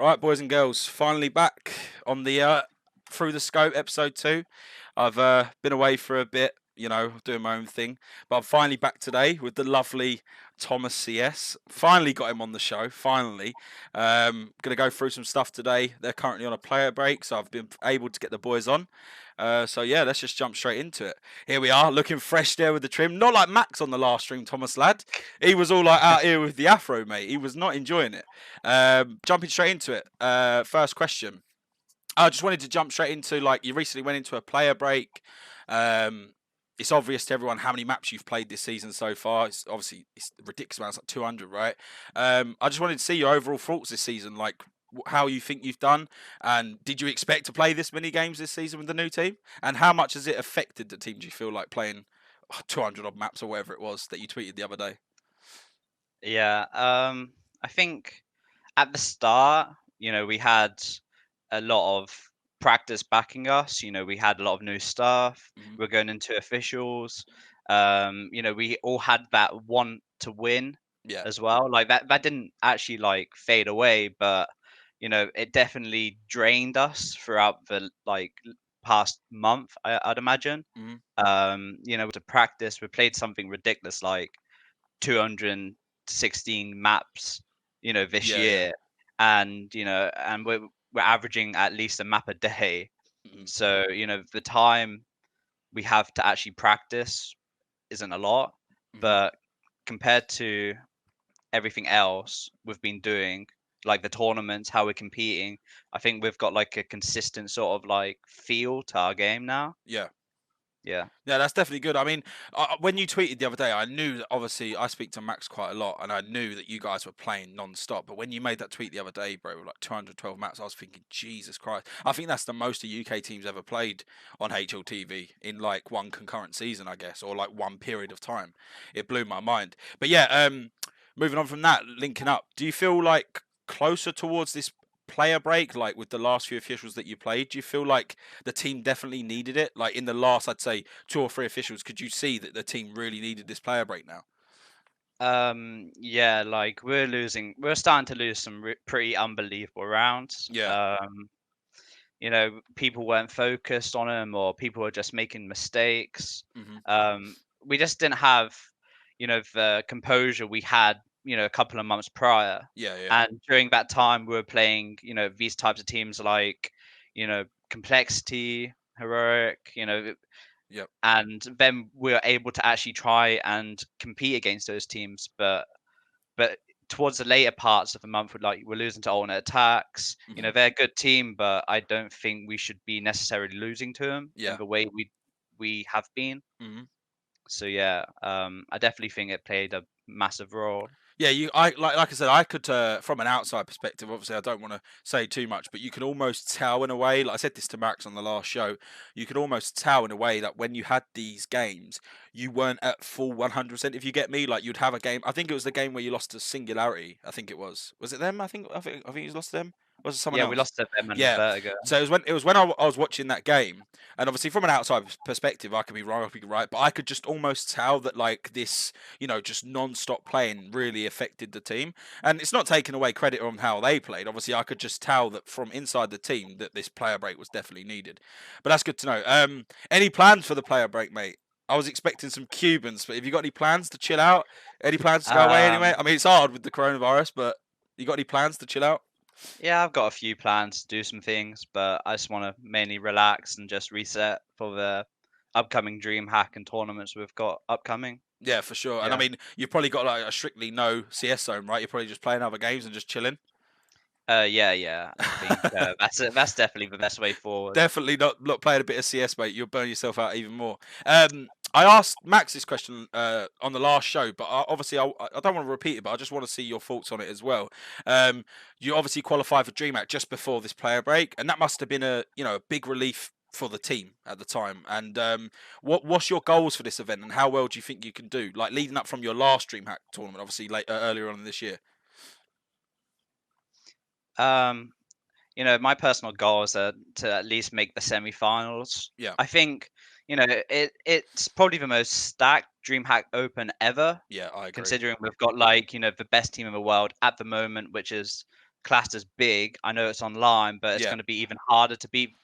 Right, boys and girls, finally back on the Through the Scope episode 2. I've been away for a bit, doing my own thing, but I'm finally back today with the lovely Thomas CS. Finally got him on the show. Finally, gonna go through some stuff today. They're currently on a player break, so I've been able to get the boys on. So yeah, let's just jump straight into it. Here we are, looking fresh there with the trim. Not like Max on the last stream, Thomas lad. He was all like out here with the afro, mate. He was not enjoying it. Jumping straight into it. First question. I just wanted to jump straight into, like, you recently went into a player break. It's obvious to everyone how many maps you've played this season so far. It's ridiculous amounts, like 200, right? I just wanted to see your overall thoughts this season, like how you think you've done, and did you expect to play this many games this season with the new team? And how much has it affected the team? Do you feel like playing 200 odd maps or whatever it was that you tweeted the other day? Yeah, I think at the start, we had a lot of practice backing us. We had a lot of new stuff. Mhm. We're going into officials. We all had that want to win Yeah, as well. Like that didn't actually like fade away, but it definitely drained us throughout the past month, I'd imagine. mhm. To practice, we played something ridiculous like 216 maps, this Yeah, yeah. year, and we're averaging at least a map a day. Mhm. So the time we have to actually practice isn't a lot, Mhm. but compared to everything else we've been doing, like the tournaments, how we're competing, I think we've got like a consistent sort of like feel to our game now. Yeah. Yeah. Yeah, that's definitely good. I mean, when you tweeted the other day, I knew that obviously I speak to Max quite a lot, and I knew that you guys were playing non-stop. But when you made that tweet the other day, bro, with like 212 maps, I was thinking, Jesus Christ. I think that's the most the UK teams ever played on HLTV in like one concurrent season, I guess, or like one period of time. It blew my mind. But yeah, moving on from that, linking up, do you feel like closer towards this player break, like with the last few officials that you played? Do you feel like the team definitely needed it? Like in the last, I'd say 2 or 3 officials, could you see that the team really needed this player break now? Yeah, like we're starting to lose some pretty unbelievable rounds. Yeah. People weren't focused on them, or people were just making mistakes. Hmm. We just didn't have, the composure we had, a couple of months prior. Yeah, yeah. And during that time, we were playing, these types of teams like, Complexity, Heroic, Yep. and then we were able to actually try and compete against those teams. But towards the later parts of the month, we're losing to alternate attacks. Hmm. They're a good team, but I don't think we should be necessarily losing to them in Yeah. the way we have been. Hmm. So yeah, I definitely think it played a massive role. Yeah, like I said, I could from an outside perspective. Obviously, I don't want to say too much, but you can almost tell in a way. Like I said this to Max on the last show, you could almost tell in a way that when you had these games, you weren't at full 100%. If you get me, like you'd have a game. I think it was the game where you lost to Singularity. I think it was. Was it them? I think you lost to them. Or was it someone Yeah, we else? lost to them and Yeah. Vertigo. So it was when I was watching that game, and obviously from an outside perspective, I could be wrong, I could be right, but I could just almost tell that like this, just non-stop playing really affected the team. And it's not taking away credit on how they played. Obviously, I could just tell that from inside the team that this player break was definitely needed. But that's good to know. Any plans for the player break, mate? I was expecting some Cubans, but have you got any plans to chill out? Any plans to go away anywhere? Um, I mean, it's hard with the coronavirus, but you got any plans to chill out? yeah, I've got a few plans to do some things, but I just want to mainly relax and just reset for the upcoming Dreamhack and tournaments we've got upcoming. Yeah, for sure. And I Yeah. mean, you've probably got like a strictly no CS zone, right? You're probably just playing other games and just chilling. Yeah. I think that's definitely the best way forward. Definitely not playing a bit of CS, mate. You'll burn yourself out even more. I asked Max this question on the last show, but obviously I don't want to repeat it, but I just want to see your thoughts on it as well. You obviously qualified for DreamHack just before this player break, and that must have been a big relief for the team at the time. And what's your goals for this event, and how well do you think you can do? Like leading up from your last DreamHack tournament, obviously earlier on this year. Um, my personal goal is to at least make the semi-finals. Yeah, I think, it's probably the most stacked DreamHack Open ever, yeah, I agree. considering we've got like, the best team in the world at the moment, which is classed as big. I know it's online, but it's Yeah, going to be even harder to beat,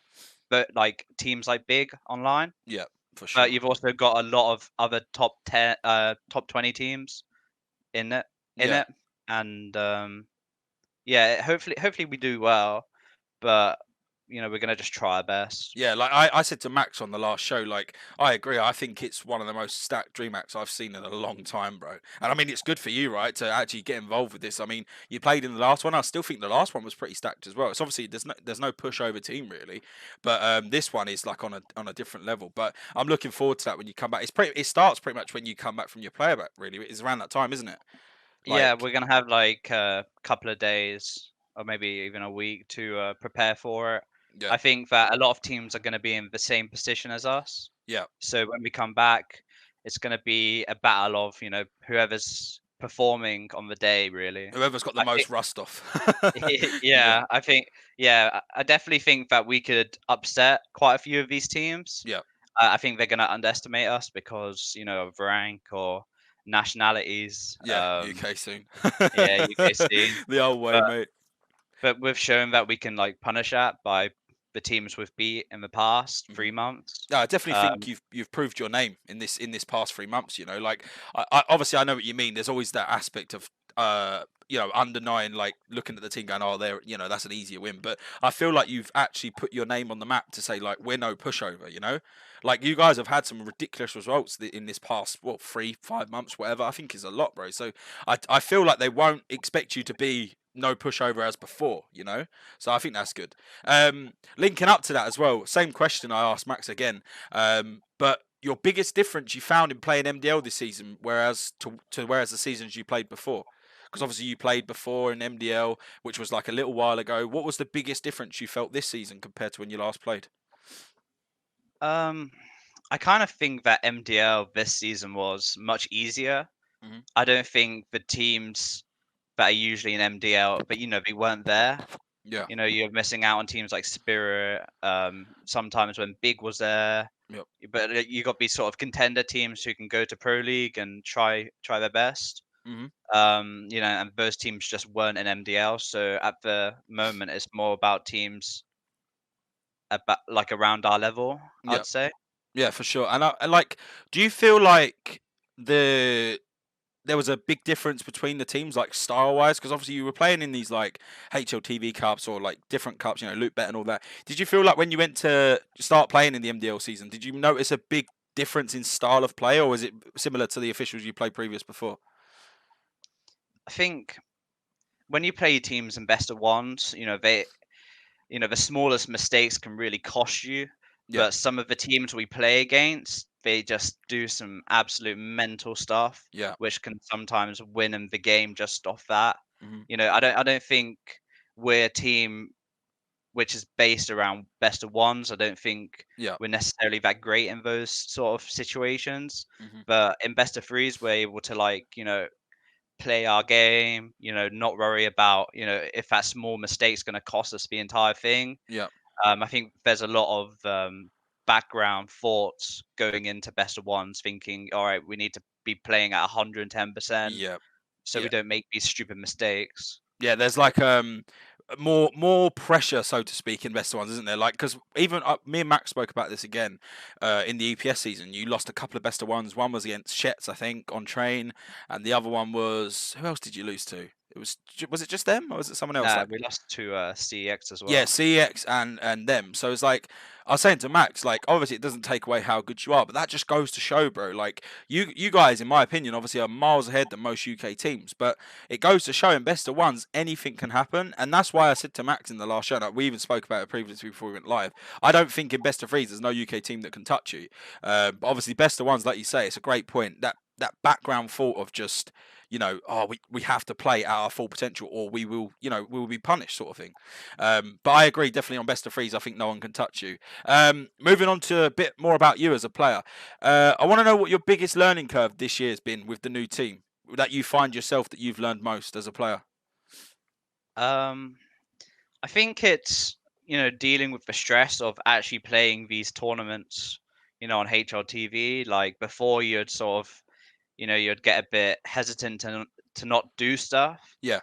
but like teams like big online. yeah, for But sure. you've also got a lot of other top 10, top 20 teams in it, in Yeah. it, and yeah, hopefully we do well, but we're gonna just try our best. Yeah, like I said to Max on the last show, like I agree. I think it's one of the most stacked DreamHacks I've seen in a long time, bro. And I mean, it's good for you, right, to actually get involved with this. I mean, you played in the last one. I still think the last one was pretty stacked as well. It's obviously there's no pushover team really, but this one is like on a different level. But I'm looking forward to that when you come back. It starts pretty much when you come back from your player back. Really, it's around that time, isn't it? Yeah, Like, we're gonna have like a couple of days or maybe even a week to prepare for it. yeah, I think that a lot of teams are gonna be in the same position as us. yeah. So when we come back, it's gonna be a battle of whoever's performing on the day. Really, Whoever's got the I think. most rust off. Yeah, Yeah, I think. Yeah, I definitely think that we could upset quite a few of these teams. yeah, I think they're gonna underestimate us because of rank or nationalities. yeah. UK soon. Yeah, UK scene. The old way, But mate. but we've shown that we can like punish that by the teams we've beat in the past Mhm. 3 months. No, I definitely think Um, you've proved your name in this past 3 months. Like obviously I know what you mean. There's always that aspect of underlying, like looking at the team going, oh, there, that's an easier win. But I feel like you've actually put your name on the map to say like we're no pushover. Like you guys have had some ridiculous results in this past 3-5 months, whatever. I think is a lot, bro. So I feel like they won't expect you to be no pushover as before. So I think that's good. Linking up to that as well, same question I asked Max again. But your biggest difference you found in playing MDL this season, whereas the seasons you played before, because obviously you played before in MDL, which was like a little while ago. What was the biggest difference you felt this season compared to when you last played? um, I kind of think that MDL this season was much easier. Hmm. I don't think the teams that are usually in MDL, but they weren't there. Yeah. You're missing out on teams like Spirit. Sometimes when Big was there, Yep. but you got these sort of contender teams who can go to Pro League and try their best. Hmm. And those teams just weren't in MDL. So at the moment, it's more about teams about like around our level, Yeah. I'd say. Yeah, for sure. And like, do you feel like the there was a big difference between the teams, like style wise? Because obviously you were playing in these like HLTV cups or like different cups, loot bet and all that. Did you feel like when you went to start playing in the MDL season, did you notice a big difference in style of play, or was it similar to the officials you played previous before? I think when you play teams in best of ones, the smallest mistakes can really cost you. Yeah, But some of the teams we play against, they just do some absolute mental stuff, yeah, which can sometimes win in the game just off that. hmm, I don't think we're a team which is based around best of ones. I don't think yeah, we're necessarily that great in those sort of situations. hmm, But in best of threes, we're able to play our game, not worry about, if that small mistake's going to cost us the entire thing. yeah, I think there's a lot of background thoughts going into best of ones, thinking, all right, we need to be playing at 110% yeah, so we yeah. don't make these stupid mistakes. Yeah, there's like more pressure, so to speak, in best of ones, isn't there? Like, because even me and Max spoke about this again in the EPS season. You lost a couple of best of ones. One was against Shets, I think, on train, and the other one was, who else did you lose to? Was it just them, or was it someone else? Nah, Like, we lost to CEX as yeah, well. CX and them. So it's like I was saying to Max, like obviously it doesn't take away how good you are, but that just goes to show, bro. Like you guys, in my opinion, obviously are miles ahead than most UK teams, but it goes to show in best of ones anything can happen, and that's why I said to Max in the last show. Like, we even spoke about it previously before we went live. I don't think in best of threes there's no UK team that can touch you. But obviously best of ones, like you say, it's a great point. That background thought of just oh, we have to play at our full potential or we will be punished, sort of thing. But I agree, definitely on best of threes, I think no one can touch you. Moving on to a bit more about you as a player. I want to know what your biggest learning curve this year has been with the new team, that you find yourself that you've learned most as a player. Um, I think it's dealing with the stress of actually playing these tournaments, on HLTV. Like before, you'd sort of, you'd get a bit hesitant to not do stuff. Yeah,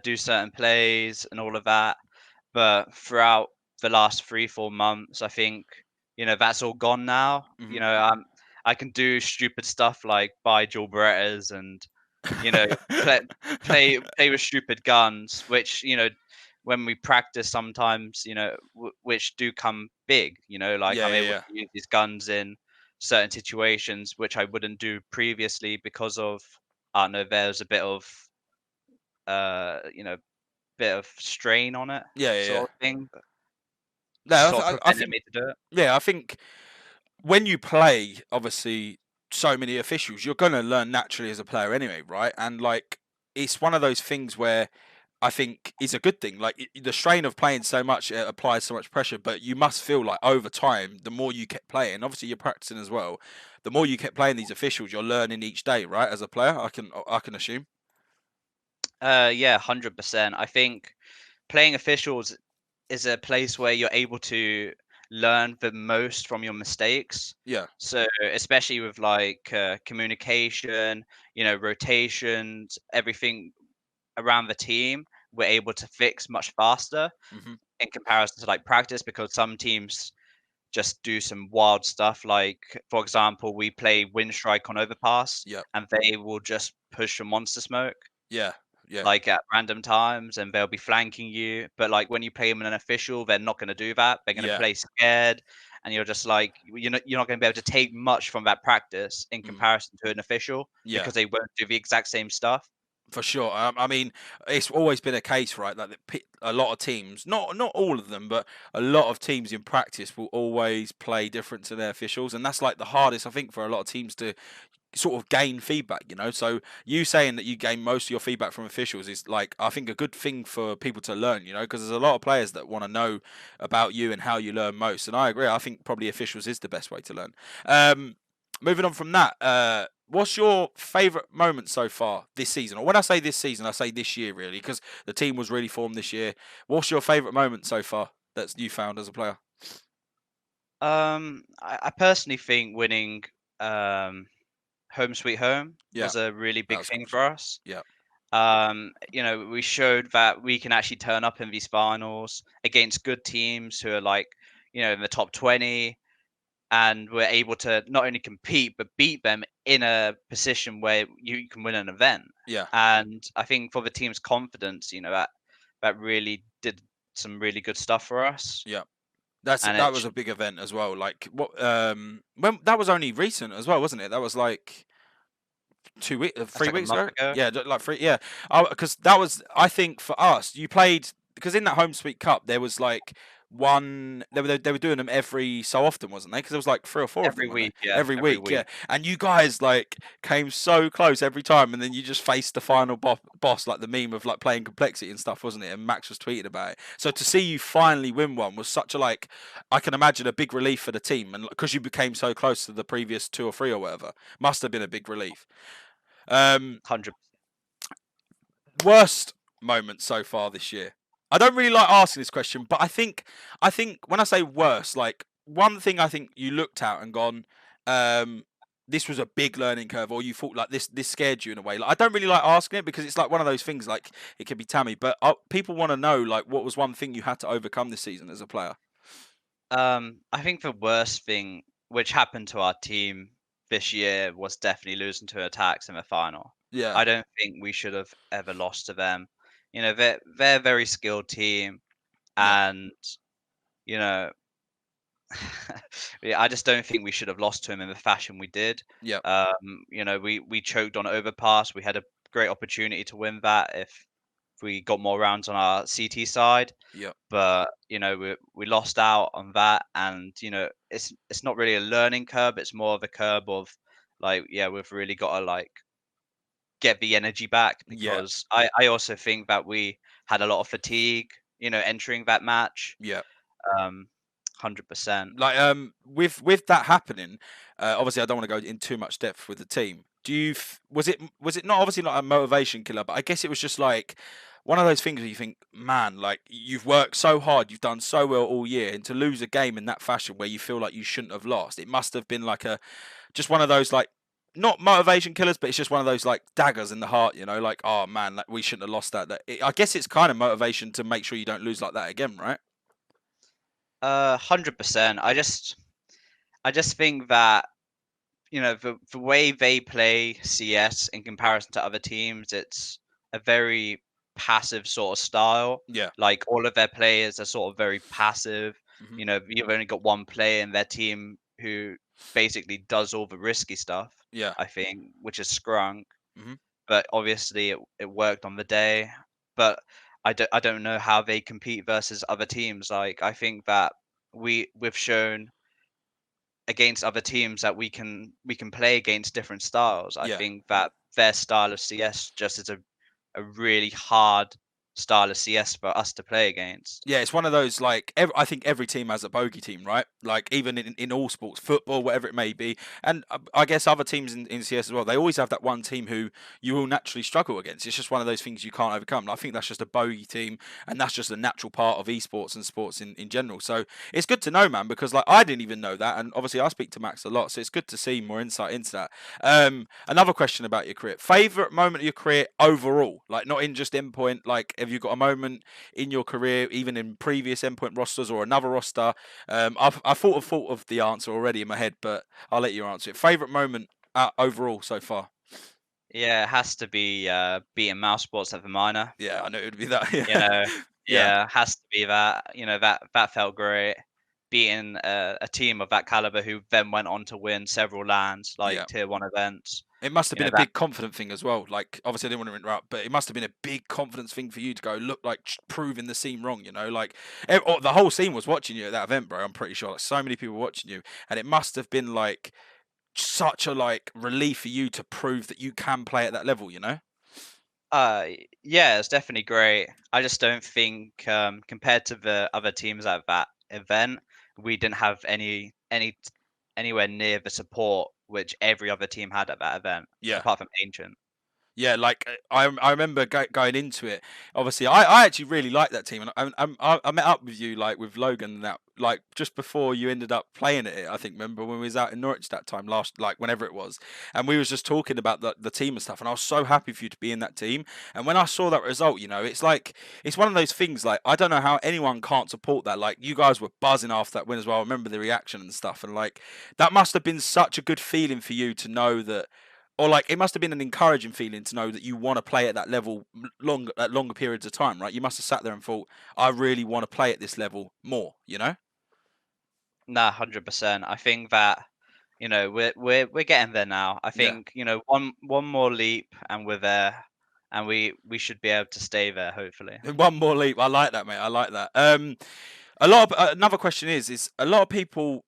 do certain plays and all of that. But throughout the last 3-4 months, I think that's all gone now. Hmm. I can do stupid stuff like buy dual Berettas and you know play play with stupid guns, which when we practice sometimes which do come big. Like Yeah, I'm yeah, able yeah. to use these guns in certain situations which I wouldn't do previously because of I don't know there's a bit of uh you know bit of strain on it Yeah, yeah, yeah. sort of thing, No, sort of I prevented think, me to do it. yeah, I think when you play, obviously, so many officials, you're going to learn naturally as a player anyway, right? And like, it's one of those things where I think is a good thing. Like the strain of playing so much applies so much pressure, but you must feel like over time, the more you kept playing, obviously you're practicing as well. The more you kept playing these officials, you're learning each day, right? As a player, I can assume. Yeah, 100%. I think playing officials is a place where you're able to learn the most from your mistakes. Yeah. So, especially with like communication, rotations, everything around the team, we're able to fix much faster Hmm. in comparison to like practice because some teams just do some wild stuff. Like, for example, we play Wind Strike on Overpass Yeah. and they will just push a monster smoke Yeah. Yeah. like at random times and they'll be flanking you. But like when you play them in an official, they're not going to do that. They're going to Yeah. play scared, and you're just like you're not going to be able to take much from that practice in Mm. comparison to an official Yeah. because they won't do the exact same stuff. For sure. I mean, it's always been a case, right? Like a lot of teams, not all of them, but a lot of teams in practice will always play different to their officials, and that's like the hardest, I think, for a lot of teams to sort of gain feedback. So you saying that you gain most of your feedback from officials is like, I think, a good thing for people to learn. Because there's a lot of players that want to know about you and how you learn most, and I agree. I think probably officials is the best way to learn. um Moving on from that, what's your favorite moment so far this season? Or when I say this season, I say this year, really, because the team was really formed this year. What's your favorite moment so far that's you found as a player? I personally think winning um, Home Sweet Home Yeah, was a really that big was a thing good for shout. us. Yeah. We showed that we can actually turn up in these finals against good teams who are like, in the top 20, and we're able to not only compete but beat them in a position where you can win an event. Yeah. And I think for the team's confidence, that really did some really good stuff for us. Yeah. And That it was a big event as well. Like what when that was only recent as well, wasn't it? That was like 2 weeks, that's three like a weeks month ago. ago. Yeah, like three. Yeah, because that was, I think, for us. You played because in that home sweet cup there was like one. They were doing them every so often, wasn't they? Because there was like three or four of them, Every weren't they? week, yeah, Every every week, yeah. week. And you guys like came so close every time, and then you just faced the final boss, like the meme of like playing complexity and stuff, wasn't it? And Max was tweeting about it. So to see you finally win one was such a, like, I can imagine, a big relief for the team, and because you became so close to the previous two or three or whatever, must have been a big relief. Um, 100. Worst moment so far this year. I don't really like asking this question, but I think when I say worst, like one thing I think you looked at and gone, um, this was a big learning curve, or you thought like this scared you in a way. Like I don't really like asking it because it's like one of those things. Like it could be Tammy, but people want to know like what was one thing you had to overcome this season as a player. I think the worst thing which happened to our team this year was definitely losing to Attacks in the final. Yeah, I don't think we should have ever lost to them. They're a very skilled team, yeah, and you know, yeah, I just don't think we should have lost to him in the fashion we did. yeah, We choked on Overpass. We had a great opportunity to win that if we got more rounds on our CT side, yeah, but we lost out on that. And it's not really a learning curve, it's more of a curve of like, yeah, we've really got to like get the energy back yeah, because I also think that we had a lot of fatigue entering that match. yeah. um 100%. Like with that happening, obviously I don't want to go in too much depth with the team. Was it not obviously not a motivation killer, but I guess it was just like one of those things where you think, man, like you've worked so hard, you've done so well all year, and to lose a game in that fashion where you feel like you shouldn't have lost, it must have been like a just one of those, like, not motivation killers, but it's just one of those like daggers in the heart, you know, like, oh man, like, we shouldn't have lost that. I guess it's kind of motivation to make sure you don't lose like that again, right? 100%. I just think that, the way they play CS in comparison to other teams, it's a very passive sort of style. Yeah. Like all of their players are sort of very passive. Hmm. You've only got one player in their team who basically does all the risky stuff, Yeah. I think, which is Scrunk. Hmm. But obviously it worked on the day. But I don't know how they compete versus other teams. Like I think that we've shown against other teams that we can play against different styles. I Yeah. think that their style of CS just is a really hard style of CS for us to play against. Yeah, it's one of those like I think every team has a bogey team, right? Like even in all sports, football, whatever it may be, and I guess other teams in CS as well. They always have that one team who you will naturally struggle against. It's just one of those things you can't overcome. And I think that's just a bogey team, and that's just a natural part of esports and sports in general. So it's good to know, man, because like I didn't even know that, and obviously I speak to Max a lot, so it's good to see more insight into that. Another question about your career: favorite moment of your career overall, like not in just endpoint. Like, have you got a moment in your career, even in previous endpoint rosters or another roster? I thought of the answer already in my head, but I'll let you answer it. Favorite moment overall so far? Yeah, it has to be beating mouse sports at the minor. Yeah, I knew it would be that. You Yeah, know, yeah, yeah, has to be that. That felt great. Beating a team of that caliber who then went on to win several lands, like yeah. tier one events. It must have been a That big confident thing as well. Like, obviously, I didn't want to interrupt, but it must have been a big confidence thing for you to go look like proving the scene wrong. You know, like the whole scene was watching you at that event, bro. I'm pretty sure, like, so many people watching you, and it must have been like such a like relief for you to prove that you can play at that level. You know? yeah, it's definitely great. I just don't think, compared to the other teams at that event, we didn't have anywhere near the support which every other team had at that event, Yeah. apart from Ancient. Yeah, like I remember going into it. Obviously, I actually really like that team, and I met up with you like with Logan and that like just before you ended up playing it. I think remember when we was out in Norwich that time last, like whenever it was, and we was just talking about the team and stuff, and I was so happy for you to be in that team. And when I saw that result, you know, it's like it's one of those things. Like I don't know how anyone can't support that. Like you guys were buzzing after that win as well. I remember the reaction and stuff, and like that must have been such a good feeling for you to know that, or like it must have been an encouraging feeling to know that you want to play at that level longer at longer periods of time, right? You must have sat there and thought, I really want to play at this level more, you know? Nah, 100%. I think that we're getting there now. I Yeah. think one more leap and we're there, and we should be able to stay there hopefully. One more leap. I like that, mate. I like that. A lot of another question is a lot of people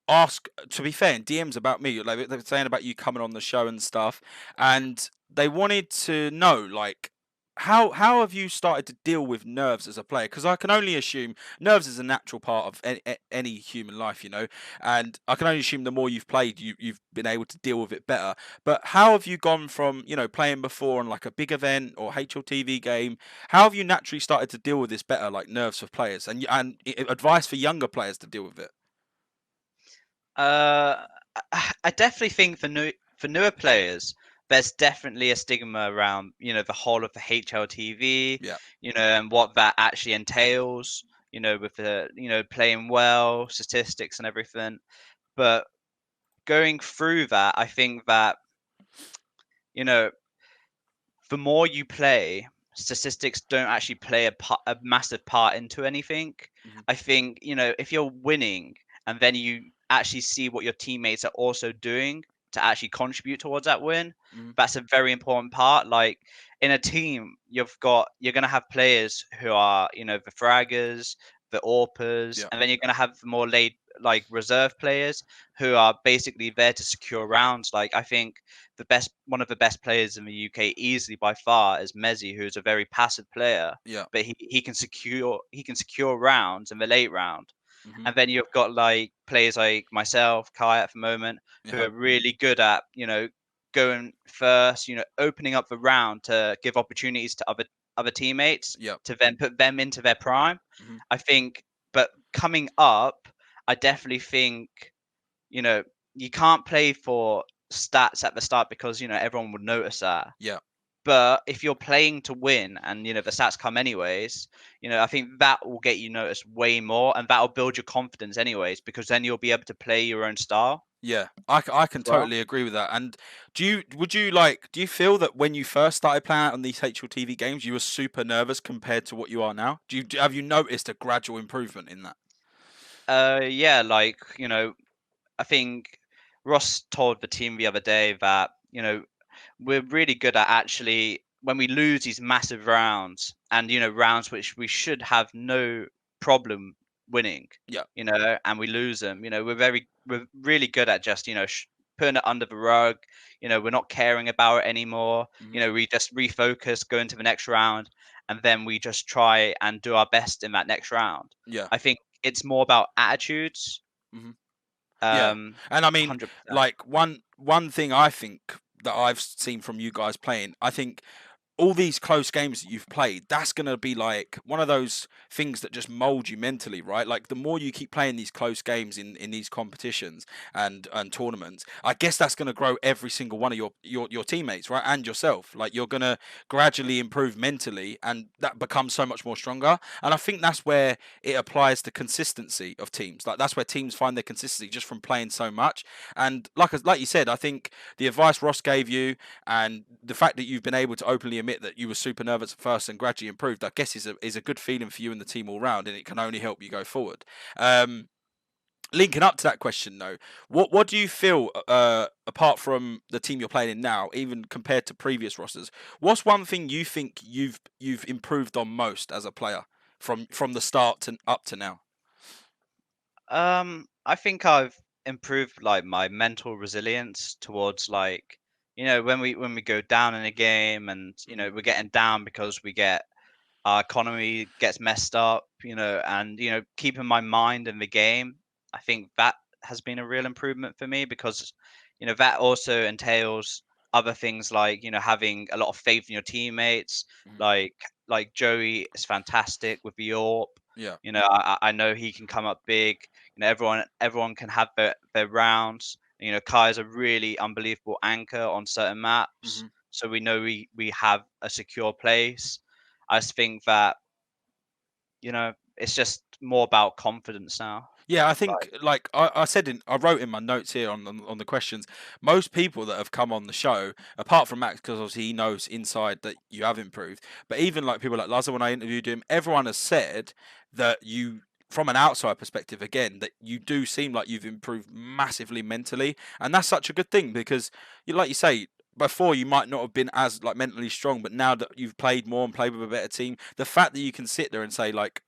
ask, to be fair, in DMs about me, like they were saying about you coming on the show and stuff, and they wanted to know like how have you started to deal with nerves as a player? Because I can only assume nerves is a natural part of any human life, you know, and I can only assume the more you've played, you've been able to deal with it better. But how have you gone from, you know, playing before on like a big event or HLTV game? How have you naturally started to deal with this better, like nerves for players, and advice for younger players to deal with it? Uh, I definitely think for newer players, there's definitely a stigma around the whole of the HLTV, Yeah. and what that actually entails. With the playing well, statistics and everything. But going through that, I think that you know the more you play, statistics don't actually play a massive part into anything. Hmm. I think, if you're winning and then you actually see what your teammates are also doing to actually contribute towards that win, Hmm. that's a very important part. Like in a team, you're going to have players who are, the fraggers, the AWPers, Yeah. and then you're going to have the more late, like reserve players who are basically there to secure rounds. Like I think one of the best players in the UK easily by far is Mezzi, who's a very passive player, Yeah. but he can secure rounds in the late round. Hmm. And then you've got like players like myself, Kai at the moment, who Yeah. are really good at going first, opening up the round to give opportunities to other teammates Yeah. to then put them into their prime. Hmm. I think, but coming up, I definitely think you know you can't play for stats at the start because everyone would notice that. Yeah. But if you're playing to win and the stats come anyways, I think that will get you noticed way more, and that'll build your confidence anyways, because then you'll be able to play your own style Yeah, I can as well. totally agree with that. And do you feel that when you first started playing out on these HLTV games, you were super nervous compared to what you are now? Have you noticed a gradual improvement in that? Yeah, like, I think Ross told the team the other day that, we're really good at actually when we lose these massive rounds and rounds which we should have no problem winning, Yeah. and we lose them. We're really good at just putting it under the rug. We're not caring about it anymore. Hmm. We just refocus, go into the next round, and then we just try and do our best in that next round. Yeah. I think it's more about attitudes. Hmm. Yeah. um And I mean, 100%. like one thing I think that I've seen from you guys playing, I think all these close games that you've played, that's going to be like one of those things that just mold you mentally, right? Like the more you keep playing these close games in these competitions and tournaments, I guess that's going to grow every single one of your teammates, right? And yourself. Like you're going to gradually improve mentally and that becomes so much more stronger. And I think that's where it applies to consistency of teams. Like that's where teams find their consistency just from playing so much. And like you said, I think the advice Ross gave you and the fact that you've been able to openly admit that you were super nervous at first and gradually improved, I guess is a good feeling for you and the team all round, and it can only help you go forward. Linking up to that question though, what do you feel apart from the team you're playing in now, even compared to previous rosters? What's one thing you think you've improved on most as a player from the start to up to now? I think I've improved like my mental resilience towards like, when we go down in a game and Hmm. we're getting down because our economy gets messed up, and keeping my mind in the game. I think that has been a real improvement for me because that also entails other things like having a lot of faith in your teammates. Hmm. Like Joey is fantastic with the AWP. Yeah. I know he can come up big. Everyone can have their rounds. Kai's a really unbelievable anchor on certain maps, Hmm. so we know we have a secure place. I just think that it's just more about confidence now. Yeah, I Like, think like I wrote in my notes here on the questions. Most people that have come on the show, apart from Max, because obviously he knows inside that you have improved, but even like people like Lazar when I interviewed him, everyone has said that you, from an outside perspective, again, that you do seem like you've improved massively mentally, and that's such a good thing because, like you say. Before you might not have been as like mentally strong, but now that you've played more and played with a better team, the fact that you can sit there and say like,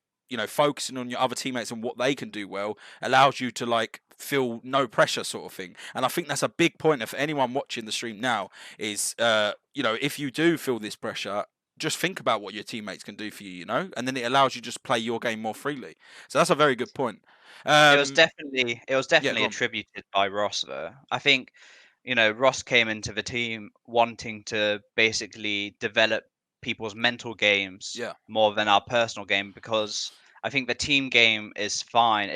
focusing on your other teammates and what they can do well allows you to like feel no pressure sort of thing. And I think that's a big pointer for anyone watching the stream now is, if you do feel this pressure, just think about what your teammates can do for you, and then it allows you just play your game more freely. So that's a very good point. Um, it was yeah, definitely go on. attributed by Ross though. I think Ross came into the team wanting to basically develop people's mental games Yeah, more than our personal game, because I think the team game is fine.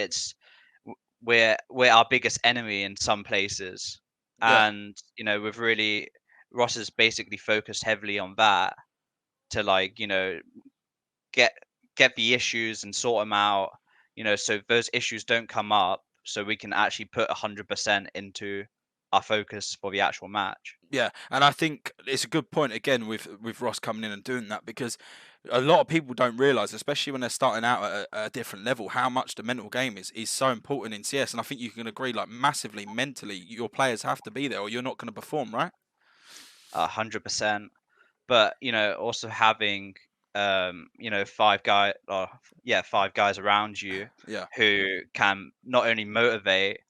We're our biggest enemy in some places, yeah. and we've really Ross has basically focused heavily on that to like get get the issues and sort them out, so those issues don't come up, so we can actually put 100% into our focus for the actual match. Yeah, and I think it's a good point again with Ross coming in and doing that because a lot of people don't realize, especially when they're starting out at a different level, how much the mental game is so important in CS. And I think you can agree, like massively mentally, your players have to be there, or you're not going to perform, right? 100%. But also having five guys around you Yeah, who can not only motivate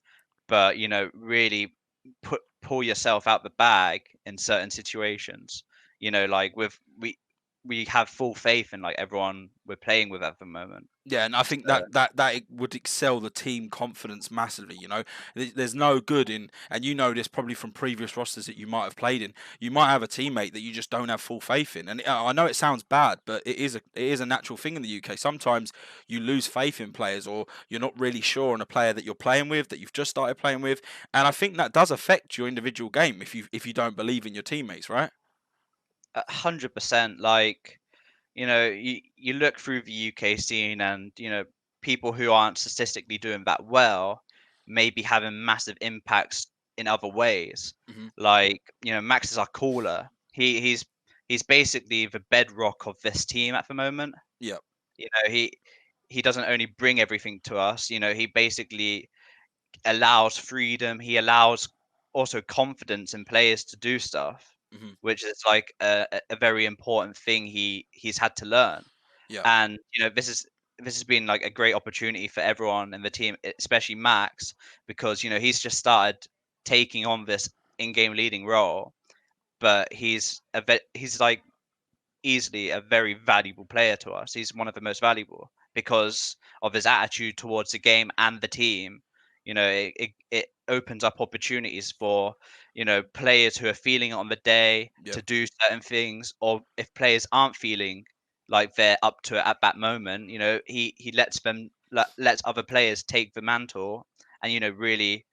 but really pull yourself out the bag in certain situations. Like with we have full faith in like everyone we're playing with at the moment. Yeah, and I think So, that it would excel the team confidence massively. You know, there's no good in, and you know this probably from previous rosters that you might have played in. You might have a teammate that you just don't have full faith in, and I know it sounds bad, but it is a natural thing in the UK. Sometimes you lose faith in players, or you're not really sure on a player that you're playing with, that you've just started playing with, and I think that does affect your individual game if you don't believe in your teammates, right? 100%. Like, you look through the UK scene, and people who aren't statistically doing that well maybe having massive impacts in other ways. Hmm. Like, Max is our caller. He's basically the bedrock of this team at the moment. Yeah. He doesn't only bring everything to us. He basically allows freedom. He allows also confidence in players to do stuff, Hmm. which is like a very important thing he's had to learn. Yeah. And this has been like a great opportunity for everyone in the team, especially Max, because he's just started taking on this in-game leading role, but he's like easily a very valuable player to us. He's one of the most valuable because of his attitude towards the game and the team. It opens up opportunities for players who are feeling it on the day Yeah. to do certain things, or if players aren't feeling like they're up to it at that moment, he lets other players take the mantle and really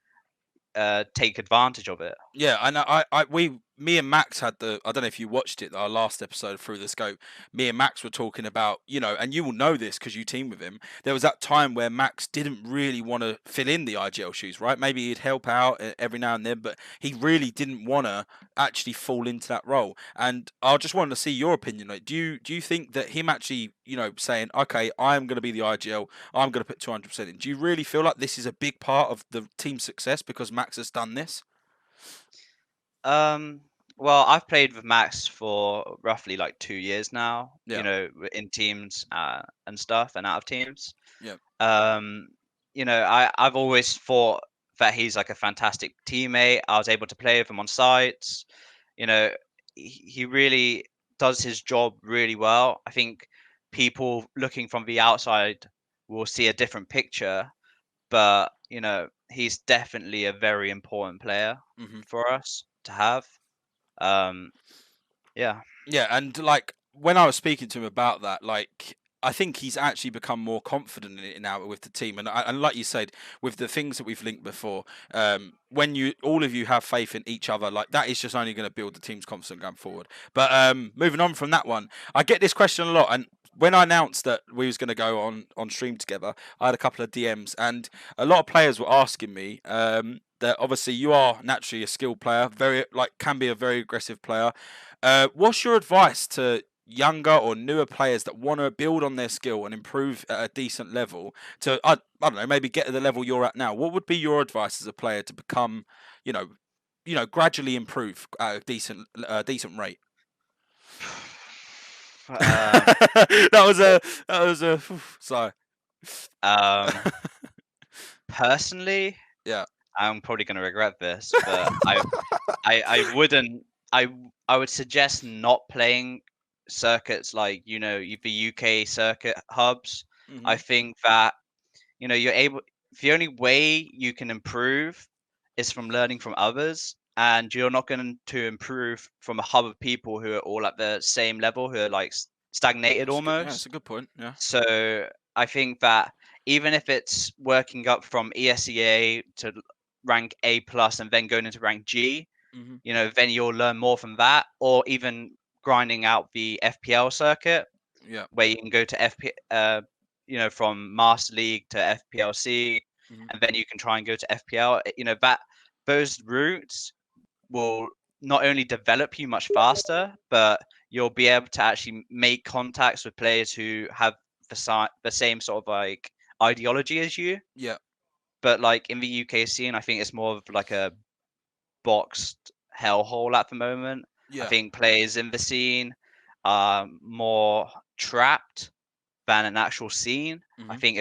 take advantage of it. Yeah, I know. Me and Max had the. I don't know if you watched it. Our last episode through the scope. Me and Max were talking about, and you will know this because you team with him. There was that time where Max didn't really want to fill in the IGL shoes, right? Maybe he'd help out every now and then, but he really didn't want to actually fall into that role. And I just wanted to see your opinion. Like, do you think that him actually, saying, okay, I'm going to be the IGL, I'm going to put 200% in. Do you really feel like this is a big part of the team's success because Max has done this? Um, well, I've played with Max for roughly like 2 years now, Yeah. in teams and stuff and out of teams. Yeah. Um, I've always thought that he's like a fantastic teammate. I was able to play with him on sites. You know, he really does his job really well. I think people looking from the outside will see a different picture, but he's definitely a very important player Hmm. for us to have. Um, yeah. Yeah, and like when I was speaking to him about that, like I think he's actually become more confident in it now with the team, and like you said, with the things that we've linked before, when you all of you have faith in each other, like that is just only going to build the team's confidence going forward. But moving on from that one, I get this question a lot, and when I announced that we was going to go on stream together, I had a couple of DMs, and a lot of players were asking me. That obviously you are naturally a skilled player, very like can be a very aggressive player. What's your advice to younger or newer players that want to build on their skill and improve at a decent level to I don't know, maybe get to the level you're at now? What would be your advice as a player to become, you know, gradually improve at a decent rate? um, that was a sorry. um, personally, Yeah. I'm probably going to regret this, but I wouldn't. I would suggest not playing circuits like the UK circuit hubs. I Hmm. think that you're able. The only way you can improve is from learning from others, and you're not going to improve from a hub of people who are all at the same level, who are like stagnated That's good. Yeah, that's a almost. good point. Yeah. So I think that even if it's working up from ESEA to rank A plus and then going into rank G, Hmm. then you'll learn more from that, or even grinding out the FPL circuit Yeah. where you can go to from Master League to FPLC, Hmm. and then you can try and go to FPL. That those routes will not only develop you much faster, but you'll be able to actually make contacts with players who have the same sort of like ideology as you. Yeah. But like in the UK scene, I think it's more of like a boxed hellhole at the moment. I Yeah. think players in the scene are more trapped than an actual scene. I Hmm. think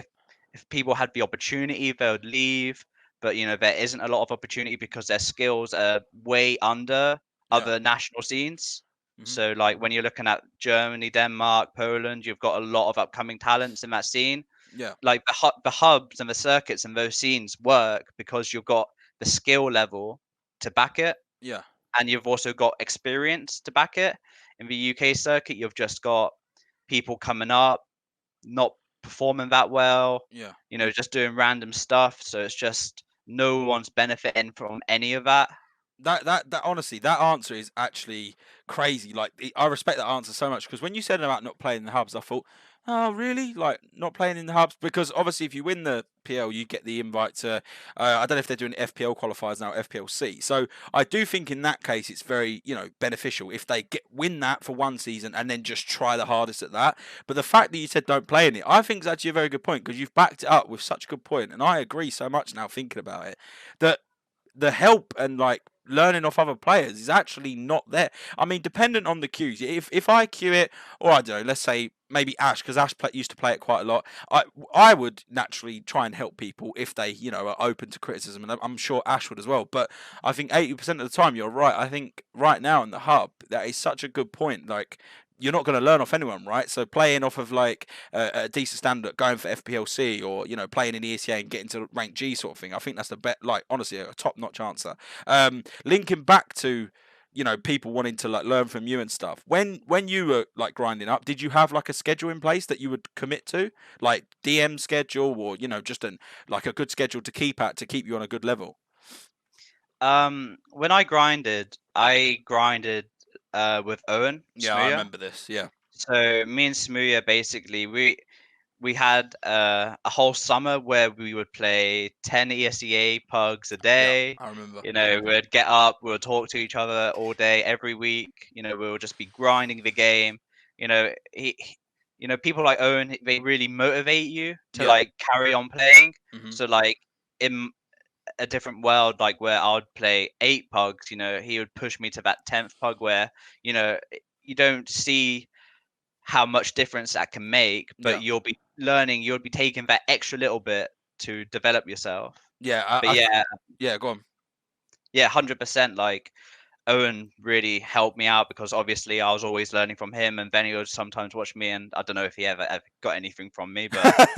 if people had the opportunity, they would leave. But there isn't a lot of opportunity because their skills are way under Yeah. other national scenes. Mhm. So like when you're looking at Germany, Denmark, Poland, you've got a lot of upcoming talents in that scene. Yeah. Like the hubs and the circuits and those scenes work because you've got the skill level to back it, Yeah. and you've also got experience to back it. In the UK circuit, you've just got people coming up, not performing that well, Yeah. just doing random stuff. So it's just no one's benefiting from any of that. That honestly, that answer is actually crazy. Like, I respect that answer so much because when you said about not playing in the hubs, I thought, oh, really? Like, not playing in the hubs? Because obviously, if you win the PL, you get the invite to. I don't know if they're doing FPL qualifiers now, FPLC. So I do think in that case, it's very beneficial if they win that for one season and then just try the hardest at that. But the fact that you said don't play in it, I think is actually a very good point because you've backed it up with such a good point, and I agree so much now thinking about it that the help and like learning off other players is actually not there. I mean, dependent on the queues. If I queue it, or I don't know, let's say maybe Ash, because used to play it quite a lot. I would naturally try and help people if they are open to criticism, and I'm sure Ash would as well. But I think 80% of the time you're right. I think right now in the hub that is such a good point. Like, you're not going to learn off anyone, right? So playing off of like a decent standard, going for FPLC or playing in ESA and getting to rank G sort of thing. I think that's the bet. Like, honestly, a top notch answer. Linking back to people wanting to like learn from you and stuff. When you were like grinding up, did you have like a schedule in place that you would commit to, like DM schedule, or just like a good schedule to keep you on a good level? When I grinded with Owen Yeah, I Smooya. remember this. Yeah, So me and Smooya basically we had a whole summer where we would play 10 ESEA pugs a yeah, day. I remember. We'd get up, we would talk to each other all day, every week. We would just be grinding the game. People like Owen, they really motivate you to Yeah. like carry on playing. Hmm. So like in a different world, like where I would play 8 pugs, he would push me to that 10th pug where, you don't see how much difference that can make, but Yeah. you'll be taking that extra little bit to develop yourself. Yeah. But yeah, Yeah. Go on. yeah, 100%. Like Owen really helped me out because obviously I was always learning from him, and then he would sometimes watch me, and I don't know if he ever got anything from me, but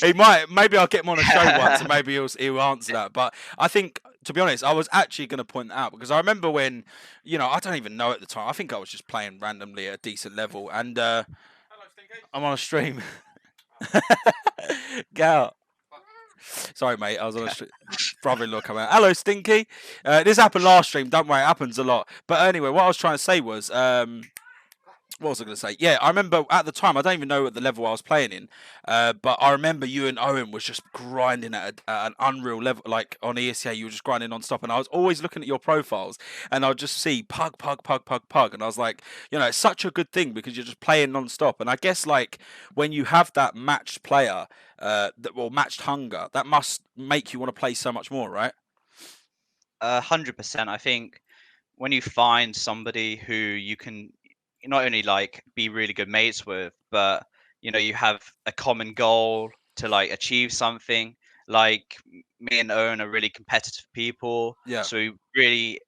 He might. Maybe I'll get him on a show once, and maybe he'll answer that. But I think, to be honest, I was actually going to point that out because I remember when, I don't even know at the time. I think I was just playing randomly at a decent level, and I'm on a stream. Get out. Sorry, mate. I was on a stream. Brother-in-law come out. Hello, Stinky. This happened last stream. Don't worry, it happens a lot. But anyway, what I was trying to say was, what was I going to say? Yeah, I remember at the time, I don't even know what the level I was playing in, but I remember you and Owen was just grinding at an unreal level. Like on ESA, you were just grinding non-stop. And I was always looking at your profiles and I'd just see pug, pug, pug, pug, pug. And I was like, it's such a good thing because you're just playing non-stop. And I guess like when you have that matched player, matched hunger, that must make you want to play so much more, right? 100%. I think when you find somebody who you can not only like be really good mates with, but you have a common goal to like achieve something. Like me and Owen are really competitive people, Yeah. so we really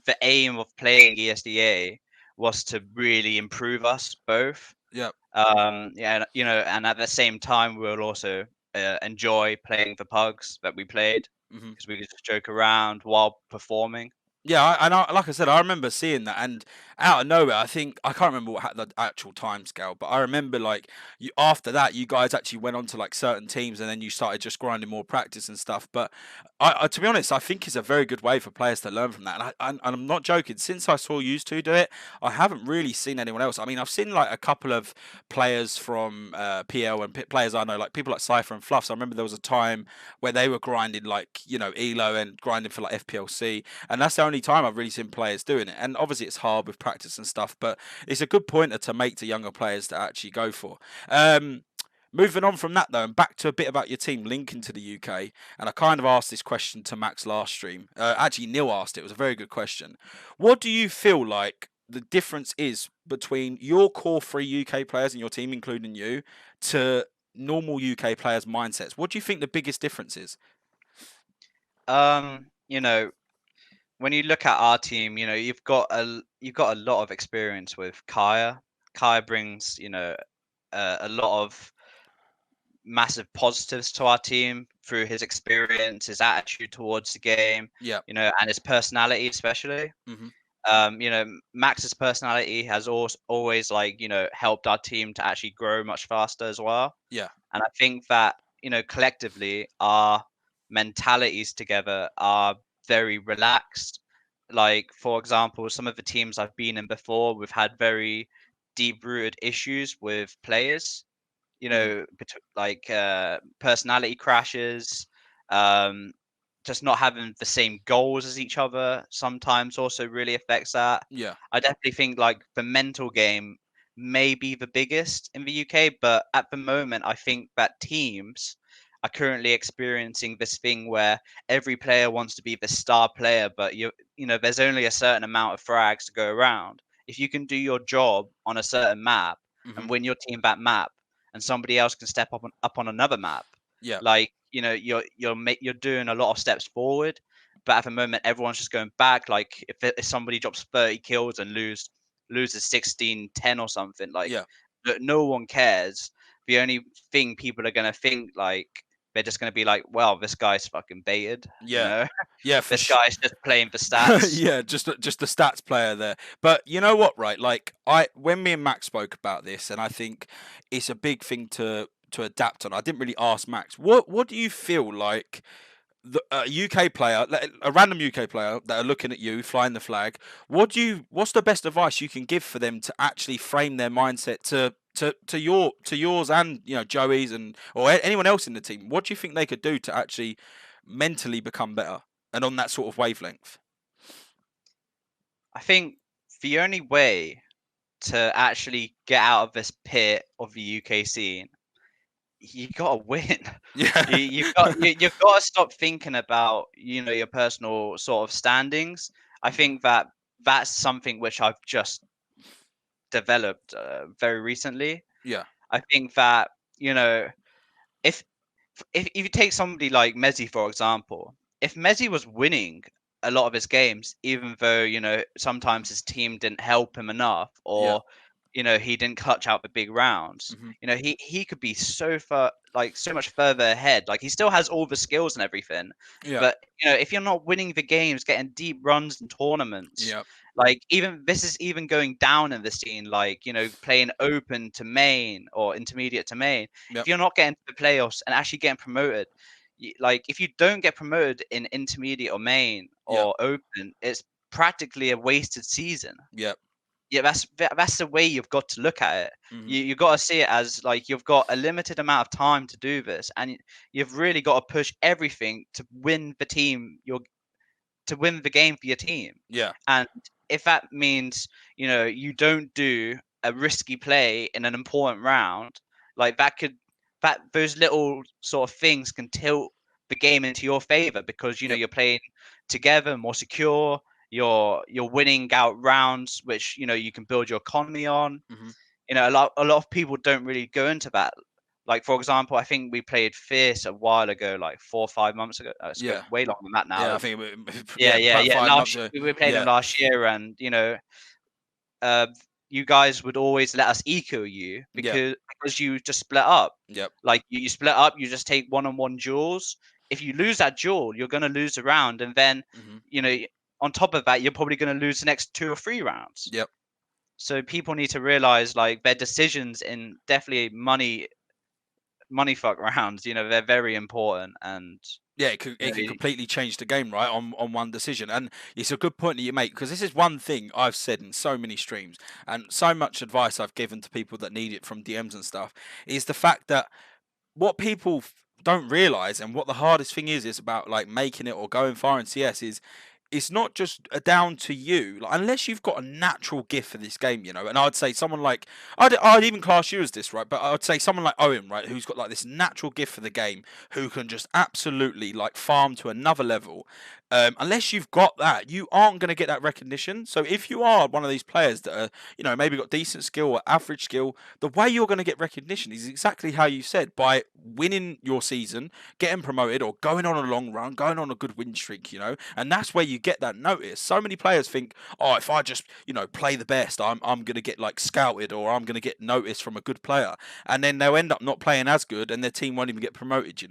the aim of playing ESDA was to really improve us both. Yeah. Yeah, and at the same time, we'll also enjoy playing the pugs that we played Hmm. because we could just joke around while performing. Yeah, like I said, I remember seeing that, and out of nowhere, I think I can't remember the actual time scale, but I remember like you after that, you guys actually went on to like certain teams, and then you started just grinding more practice and stuff. But to be honest, I think it's a very good way for players to learn from that, and I'm not joking. Since I saw you two do it, I haven't really seen anyone else. I mean, I've seen like a couple of players from PL and players I know, like people like Cypher and Fluffs. I remember there was a time where they were grinding like Elo and grinding for like FPLC, and that's the only time I've really seen players doing it. And obviously, it's hard with practice and stuff, but it's a good pointer to make to younger players to actually go for. Moving on from that though, and back to a bit about your team linking to the UK, and I kind of asked this question to Max last stream. Actually, Neil asked it. It was a very good question. What do you feel like the difference is between your core 3 UK players in your team, including you, to normal UK players' mindsets? What do you think the biggest difference is? Um, you know, when you look at our team, you've got a lot of experience with Kaya. Kaya brings, a lot of massive positives to our team through his experience, his attitude towards the game, Yeah. and his personality especially. Hmm. Max's personality has always like, helped our team to actually grow much faster as well. Yeah. And I think that, collectively our mentalities together are very relaxed. Like, for example, some of the teams I've been in before, we've had very deep rooted issues with players, Hmm. like personality crashes, um, just not having the same goals as each other sometimes also really affects that. Yeah. I definitely think like the mental game may be the biggest in the UK, but at the moment, I think that teams are currently experiencing this thing where every player wants to be the star player, but there's only a certain amount of frags to go around. If you can do your job on a certain map Hmm. and win your team that map, and somebody else can step up on another map, Yeah. like, you're doing a lot of steps forward, but at the moment everyone's just going back. Like, if somebody drops 30 kills and loses 16-10 or something, like, Yeah. no one cares. The only thing people are going to think, like, they're just going to be like, well, this guy's fucking baited, Yeah. Yeah. For this sure. guy's just playing for stats. Yeah, just the stats player there. But you know what, right? Like when me and Max spoke about this, and I think it's a big thing to adapt on. I didn't really ask Max. What do you feel like a UK player, a random UK player that are looking at you flying the flag? What's the best advice you can give for them to actually frame their mindset to yours and Joey's and or anyone else in the team? What do you think they could do to actually mentally become better and on that sort of wavelength? I think the only way to actually get out of this pit of the UK scene, you gotta win. Yeah. You've got to stop thinking about, your personal sort of standings. I think that that's something which I've just developed very recently. Yeah. I think that, if if you take somebody like Messi, for example, if Messi was winning a lot of his games, even though, sometimes his team didn't help him enough, Yeah. or, he didn't clutch out the big rounds, Hmm. he could be so far, like, so much further ahead. Like, he still has all the skills and everything, Yeah. but, if you're not winning the games, getting deep runs in tournaments, Yeah. like, even this is even going down in the scene, like, playing open to main or intermediate to main. Yep. If you're not getting to the playoffs and actually getting promoted, like, if you don't get promoted in intermediate or main Yep. or open, it's practically a wasted season. Yep. Yeah, that's the way you've got to look at it. Hmm. You got to see it as, like, you've got a limited amount of time to do this, and you've really got to push everything to win the team. To win the game for your team. Yeah. And if that means, you don't do a risky play in an important round, like, that those little sort of things can tilt the game into your favor, because, Yep. you're playing together, more secure. You're winning out rounds which, you can build your economy on. Hmm. A lot of people don't really go into that. Like, for example, I think we played Fierce a while ago, like 4 or 5 months ago. It's Yeah. way longer than that Yeah. now. I think Yeah, yeah, about yeah. 5 months. We played them Yeah. last year, and, uh, you guys would always let us eco you, Yep. because you just split up. Yep. Like, you split up, you just take one-on-one duels. If you lose that duel, you're gonna lose a round, and then, Hmm. you know on top of that, you're probably gonna lose the next 2 or 3 rounds. Yep. So people need to realize, like, their decisions in definitely money fuck rounds. They're very important, and Yeah, it could you it know, could y- completely change the game, right? On one decision, and it's a good point that you make because this is one thing I've said in so many streams, and so much advice I've given to people that need it from DMs and stuff, is the fact that what people don't realize and what the hardest thing is about like making it or going far in CS is it's not just down to you, like, unless you've got a natural gift for this game, and I'd say someone like I'd even class you as this, right? But I'd say someone like Owen, right, who's got like this natural gift for the game, who can just absolutely like farm to another level. Unless you've got that, you aren't going to get that recognition. So if you are one of these players that are, maybe got decent skill or average skill, the way you're going to get recognition is exactly how you said, by winning your season, getting promoted, or going on a long run, going on a good win streak, and that's where you get that notice. So many players think, oh, if I just, play the best, I'm gonna get like scouted, or I'm gonna get noticed from a good player, and then they'll end up not playing as good, and their team won't even get promoted.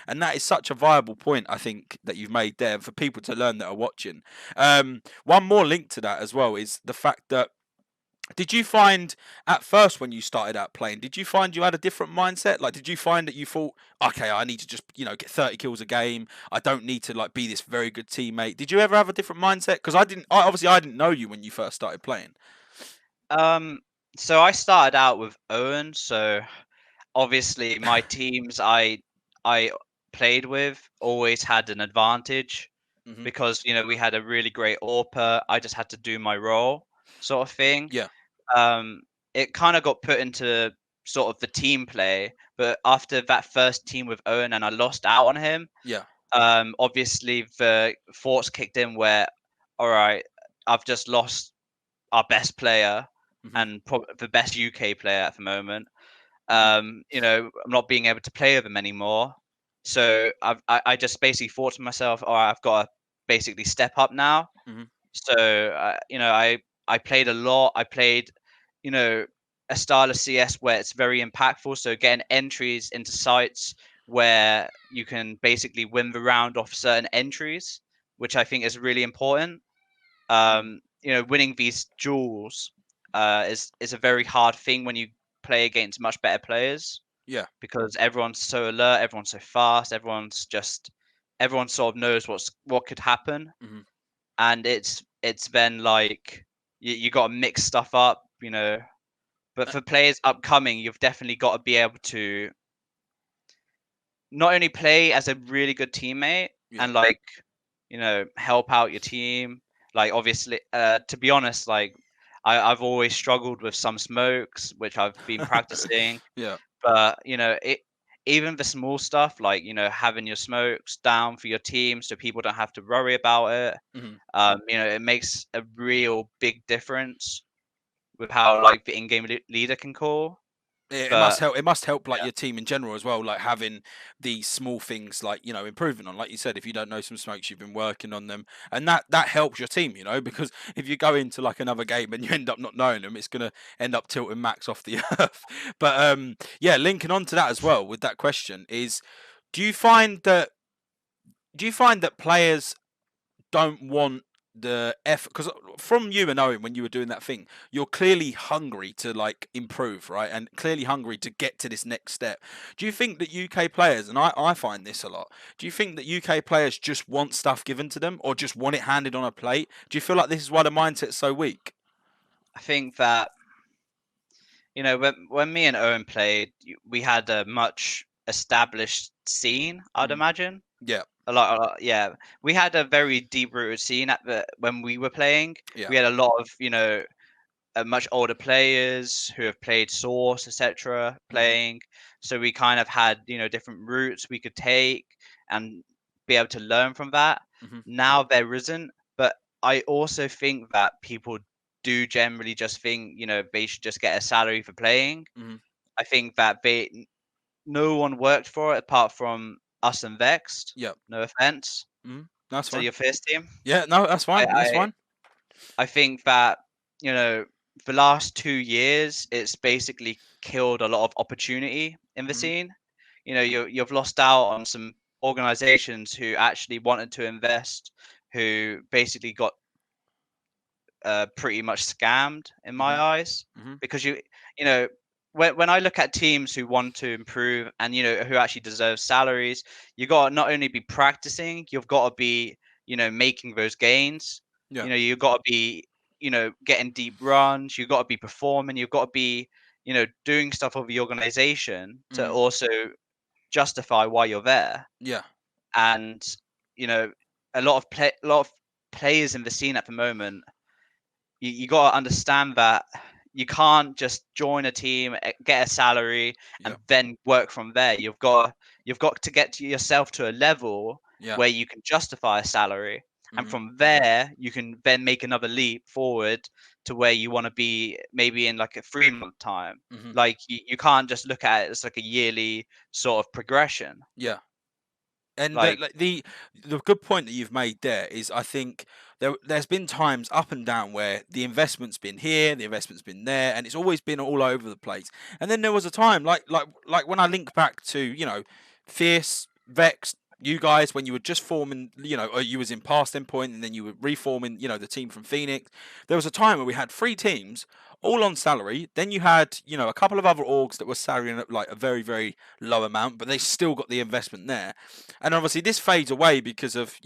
And that is such a viable point, I think, that you've made there for people to learn that are watching. One more link to that as well is the fact that, did you find at first when you started out playing, did you find you had a different mindset? Like, did you find that you thought, okay, I need to just, get 30 kills a game. I don't need to like be this very good teammate. Did you ever have a different mindset? Because obviously I didn't know you when you first started playing. So I started out with Owen. So obviously my teams I played with always had an advantage Hmm. because we had a really great AWPer. I just had to do my role, sort of thing. Yeah, Um, it kind of got put into sort of the team play, but after that first team with Owen and I lost out on him, yeah. obviously the thoughts kicked in where, all right, I've just lost our best player Hmm. and the best UK player at the moment. Hmm. I'm not being able to play with him anymore. So I just basically thought to myself, all right, I've got to basically step up now. Hmm. So I played a lot. I played, you know, a style of CS where it's very impactful. So getting entries into sites where you can basically win the round off certain entries, which I think is really important. Hmm. Winning these duels is a very hard thing when you play against much better players Yeah. because everyone's so alert, everyone's so fast, everyone sort of knows what could happen, Hmm. and it's then like you got to mix stuff up, But for players upcoming, you've definitely got to be able to not only play as a really good teammate Yeah. and like help out your team. Like obviously, to be honest, like I've always struggled with some smokes, which I've been practicing. Yeah. But even the small stuff, like having your smokes down for your team, so people don't have to worry about it. Hmm. It makes a real big difference with how like the in-game leader can call. It must But help. It must help like yeah, your team in general as well. Like having these small things, like improving on. Like you said, if you don't know some smokes, you've been working on them, and that helps your team. Because if you go into like another game and you end up not knowing them, it's gonna end up tilting Max off the earth. But yeah, linking on to that as well with that question is, do you find that players don't want the effort? Because from you and Owen, when you were doing that thing, you're clearly hungry to like improve, right? And clearly hungry to get to this next step. Do you think that UK players, and I find this a lot, do you think that UK players just want stuff given to them, or just want it handed on a plate? Do you feel like this is why the mindset's so weak? I think that when me and Owen played, we had a much established scene, I'd Mm. imagine. Yeah. Yeah. We had a very deep rooted scene at the when we were playing. Yeah. We had a lot of much older players who have played Source, etc. Hmm. playing. So we kind of had different routes we could take and be able to learn from that. Hmm. Now there isn't, but I also think that people do generally just think they should just get a salary for playing. Hmm. I think that no one worked for it apart from us and Vexed. Yeah. No offense Hmm. That's to fine. your first team. Yeah. No, that's I fine. That's I, fine. I think that you know the last 2 years it's basically killed a lot of opportunity in the Hmm. scene. You've lost out on some organizations who actually wanted to invest, who basically got pretty much scammed in my Hmm. eyes Hmm. because you know when I look at teams who want to improve and who actually deserve salaries, you got to not only be practicing, you've got to be making those gains. Yeah. You've got to be getting deep runs. You've got to be performing. You've got to be doing stuff of the organization to Hmm. also justify why you're there. Yeah. And you know a lot of players in the scene at the moment, you got to understand that you can't just join a team, get a salary, Yeah. and then work from there. You've got to get to yourself to a level Yeah. where you can justify a salary, and Hmm. from there you can then make another leap forward to where you want to be maybe in like a 3 month time. Hmm. Like you can't just look at it as like a yearly sort of progression. Yeah. And Like, the good point that you've made there is, I think there's been times up and down where the investment's been here, the investment's been there, and it's always been all over the place. And then there was a time like when I link back to, Fierce, Vex, you guys, when you were just forming, or you was in past endpoint and then you were reforming, the team from Phoenix. There was a time where we had three teams all on salary. Then you had, a couple of other orgs that were salarying at like a very, very low amount, but they still got the investment there. And obviously this fades away because of,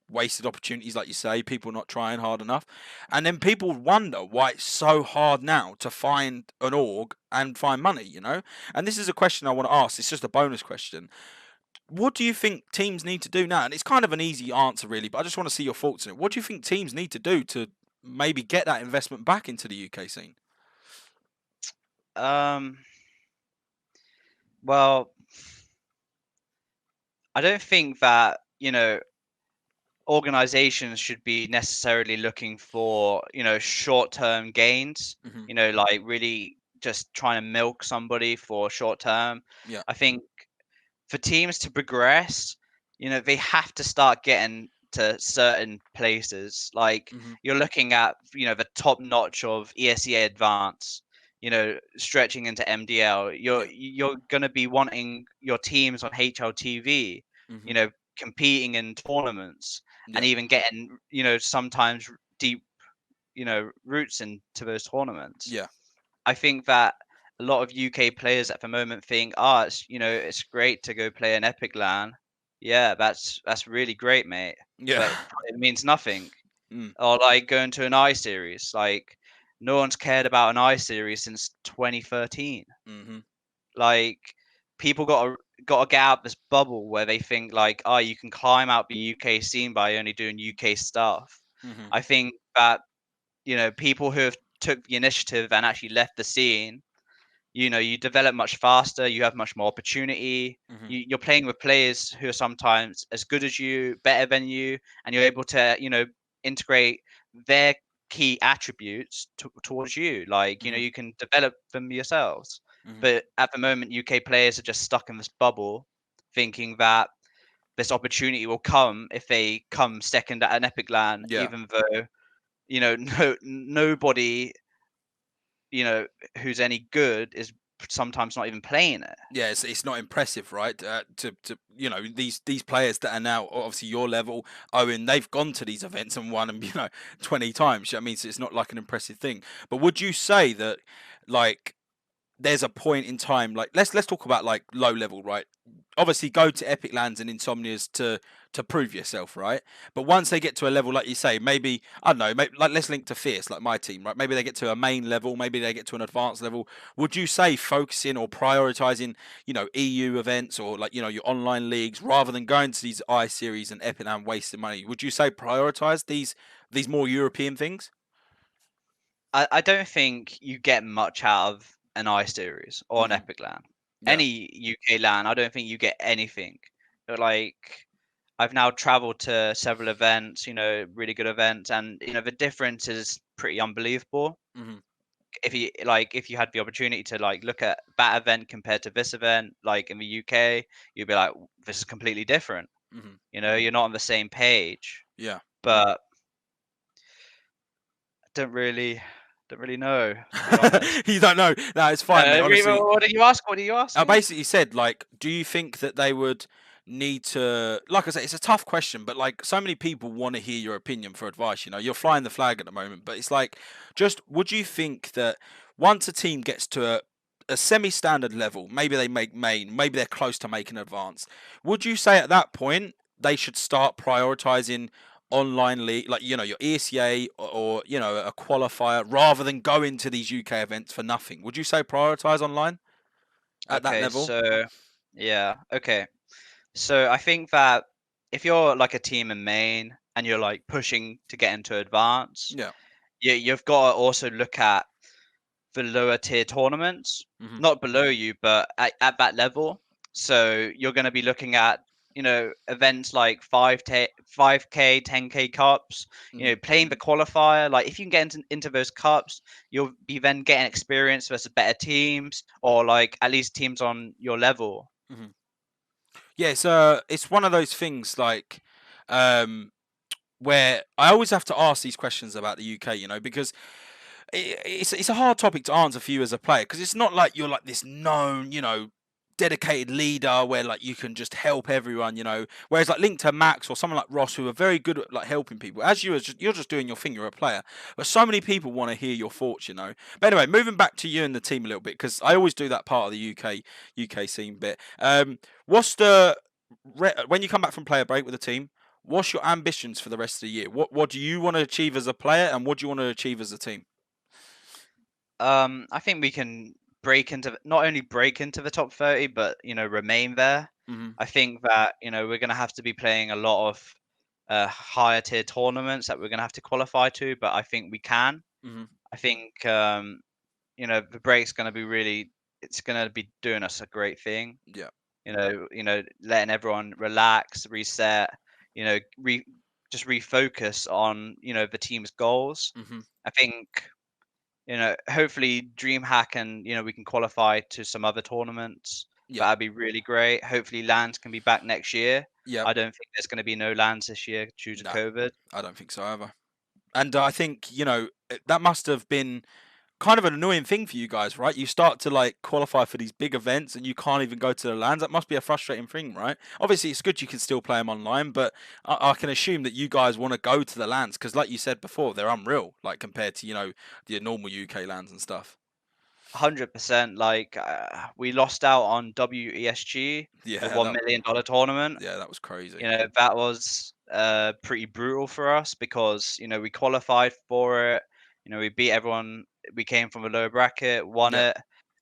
wasted opportunities, like you say, people not trying hard enough. And then people wonder why it's so hard now to find an org and find money. And this is a question I want to ask. It's just a bonus question. What do you think teams need to do now? And it's kind of an easy answer, really, but I just want to see your thoughts on it. What do you think teams need to do to maybe get that investment back into the UK scene? um, well, I don't think that, organizations should be necessarily looking for, short-term gains, Hmm. like really just trying to milk somebody for short term. Yeah. I think for teams to progress, they have to start getting to certain places. Like, Hmm. you're looking at, the top notch of ESEA Advance, stretching into MDL. You're Yeah. you're gonna be wanting your teams on HLTV, Hmm. you know, competing in tournaments and Yeah. even getting, sometimes deep, roots into those tournaments. Yeah. I think that a lot of UK players at the moment think, it's great to go play an Epic LAN. Yeah, that's really great, mate. Yeah. But it means nothing. Mm. Or like going to an I series. Like, no one's cared about an I series since 2013. Hmm. Like, people got to get out this bubble where they think like, oh, you can climb out the UK scene by only doing UK stuff. Hmm. I think that, people who have took the initiative and actually left the scene, you develop much faster, you have much more opportunity. Hmm. You're playing with players who are sometimes as good as you, better than you, and you're able to, integrate their key attributes towards you. Like, Hmm. you can develop them yourselves. Hmm. But at the moment, UK players are just stuck in this bubble, thinking that this opportunity will come if they come second at an Epic LAN, Yeah. even though, nobody, you know, who's any good is sometimes not even playing it. Yeah, it's not impressive, right? To these players that are now obviously your level, Owen, they've gone to these events and won them, 20 times. I mean, so it's not like an impressive thing. But would you say that, like, there's a point in time, like let's talk about like low level, right? Obviously go to Epic Lands and Insomnias to prove yourself, right? But once they get to a level, like you say, maybe I don't know, maybe, like let's link to Fierce, like my team, right? Maybe they get to a main level, maybe they get to an advanced level. Would you say focusing or prioritizing, EU events or like your online leagues rather than going to these I series and Epic and wasting money? Would you say prioritize these more European things? I don't think you get much out of an I series or an Hmm. Epic LAN. Yeah. Any UK LAN, I don't think you get anything. But like, I've now traveled to several events, really good events, and the difference is pretty unbelievable. Hmm. If you had the opportunity to like look at that event compared to this event, like in the UK, you'd be like, this is completely different. Hmm. You're not on the same page. Yeah. But don't really know, to be honest. You don't know. No, it's fine, mate. Honestly, What did you ask? What did you ask I me? basically said, like, do you think that they would need to, like I said, it's a tough question, but like so many people want to hear your opinion for advice. You're flying the flag at the moment, but it's like, just would you think that once a team gets to a semi-standard level, maybe they make main, maybe they're close to making advance, would you say at that point they should start prioritizing online league, like your ECA or a qualifier, rather than going to these UK events for nothing? Would you say prioritize online at that Okay, level? so yeah, okay. So I think that if you're like a team in main and you're like pushing to get into advance, Yeah. you've got to also look at the lower tier tournaments, Hmm. not below you, but at that level. So you're going to be looking at, events like 5K, 10K cups, Hmm. playing the qualifier. Like, if you can get into those cups, you'll be then getting experience versus better teams or like at least teams on your level. Hmm. Yeah, it's one of those things like um, where I always have to ask these questions about the UK, because it's a hard topic to answer for you as a player because it's not like you're like this known, dedicated leader where like you can just help everyone, Whereas like Link to Max or someone like Ross who are very good at like helping people. As you're just doing your thing, you're a player. But so many people want to hear your thoughts. But anyway, moving back to you and the team a little bit because I always do that part of the UK scene bit. What's the when you come back from player break with the team? What's your ambitions for the rest of the year? What do you want to achieve as a player, and what do you want to achieve as a team? I think we can not only break into the top 30, but remain there. Mhm. I think that we're going to have to be playing a lot of higher tier tournaments that we're going to have to qualify to, but I think we can. Mhm. I think the break's going to be really, it's going to be doing us a great thing. Yeah. Letting everyone relax, reset, you know, re just refocus on the team's goals. Mhm. I think hopefully DreamHack and we can qualify to some other tournaments. Yeah. That'd be really great. Hopefully lands can be back next year. Yeah. I don't think there's going to be no lands this year due to No, COVID. I don't think so either. And I think that must have been kind of an annoying thing for you guys, right? You start to like qualify for these big events and you can't even go to the lands. That must be a frustrating thing, right? Obviously, it's good you can still play them online, but I can assume that you guys want to go to the lands because, like you said before, they're unreal, like compared to the normal UK lands and stuff. 100%. Like we lost out on WESG, the Yeah, $1 million tournament. that was crazy. That was pretty brutal for us because we qualified for it. We beat everyone. We came from a low bracket, won Yeah. it,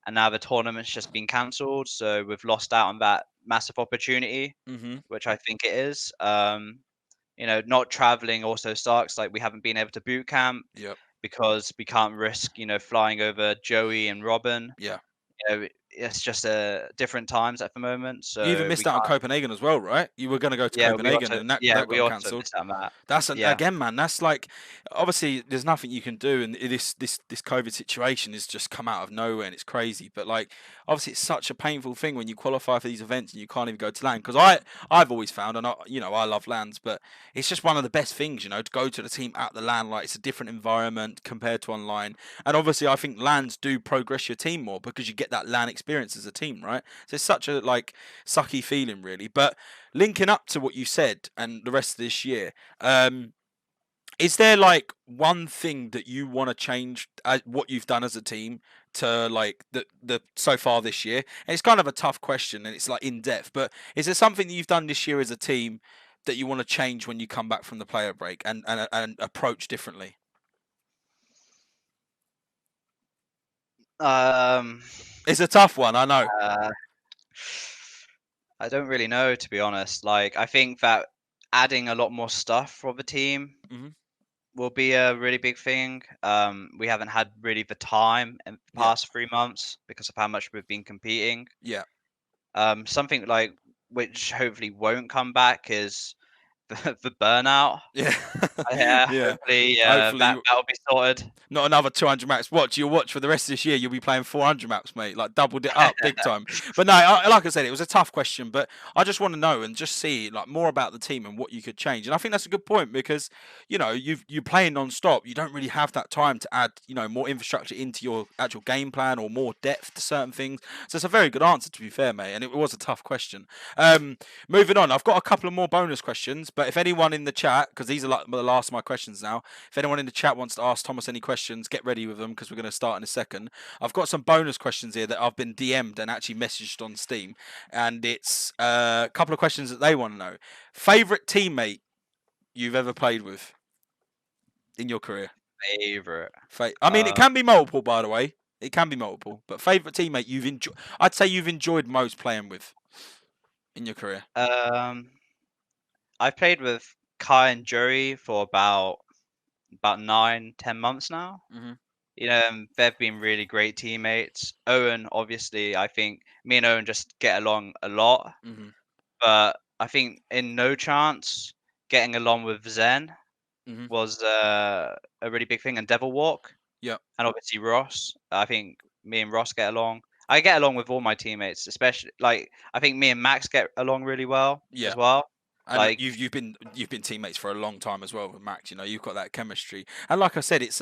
and now the tournament's just been cancelled. So we've lost out on that massive opportunity, Mhm. which I think it is. Not traveling also sucks. Like we haven't been able to boot camp Yep. because we can't risk flying over Joey and Robin. Yeah. It's just different times at the moment, You even so we missed out on can't. Copenhagen as well, right? You were going to go to Copenhagen and that We got also cancelled. missed out on that. That's Yeah. again, man. That's like obviously there's nothing you can do, and this COVID situation has just come out of nowhere, and it's crazy. But like obviously, it's such a painful thing when you qualify for these events and you can't even go to land. Because I've always found, and I love lands, but it's just one of the best things, to go to the team at the land. Like it's a different environment compared to online, and obviously I think lands do progress your team more because you get that land experience as a team, right? So it's such a like sucky feeling, really. But linking up to what you said and the rest of this year, is there like one thing that you want to change what you've done as a team to like the so far this year? And it's kind of a tough question and it's like in depth, but is there something that you've done this year as a team that you want to change when you come back from the player break and approach differently? Um, It's a tough one, I know. uh, I don't really know, to be honest. Like, I think that adding a lot more stuff for the team Hmm. will be a really big thing. We haven't had really the time in the Yeah, past 3 months because of how much we've been competing. yeah, Something like which hopefully won't come back is the burnout. yeah, Yeah, yeah. hopefully Hopefully, that'll be sorted. not another 200 maps. You'll watch for the rest of this year. You'll be playing 400 maps, mate. Like doubled it up big time. But no, like I said, it was a tough question. But I just want to know and just see like more about the team and what you could change. And I think that's a good point because you're playing non-stop. You don't really have that time to add more infrastructure into your actual game plan or more depth to certain things. So it's a very good answer to be fair, mate. And it was a tough question. Moving on, I've got a couple of more bonus questions. But if anyone in the chat, because these are like the last of my questions now, if anyone in the chat wants to ask Thomas any questions, get ready with them because we're going to start in a second. I've got some bonus questions here that I've been DM'd and actually messaged on Steam, and it's a couple of questions that they want to know. Favorite teammate you've ever played with in your career? Favorite. I mean, it can be multiple, by the way. It can be multiple, but favorite teammate you've enjoyed. I'd say you've enjoyed most playing with in your career. I've played with Kai and Joey for about 9, 10 months now. Mhm. They've been really great teammates. Owen, obviously, I think me and Owen just get along a lot. Mhm. But I think in No Chance, getting along with Zen Mhm. was a really big thing, and Devil Walk, Yeah. and obviously Ross. I think me and Ross get along. I get along with all my teammates, especially like I think me and Max get along really well Yeah. as well. And Like you've been teammates for a long time as well with Max. You know, you've got that chemistry. And like I said, it's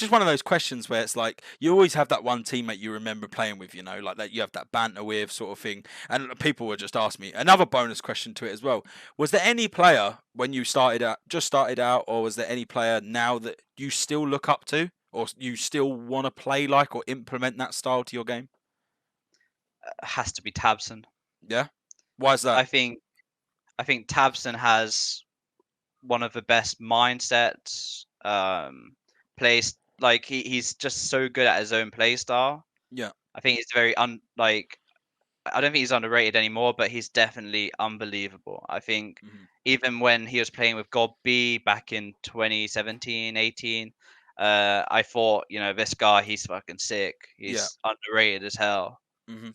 just one of those questions where it's like you always have that one teammate you remember playing with, you know, like that you have that banter with sort of thing. And people were just asking me another bonus question to it as well. Was there any player when you started out, or was there any player now that you still look up to, or you still want to play like or implement that style to your game? has to be Tabson. Yeah. Why is that? I think I think Tabson has one of the best mindsets. Plays like he's just so good at his own play style. Yeah. I think he's very like I don't think he's underrated anymore, but he's definitely unbelievable. I think Hmm. even when he was playing with God B back in 2017, 18, I thought, this guy, he's fucking sick. Yeah. He's underrated as hell. Hmm.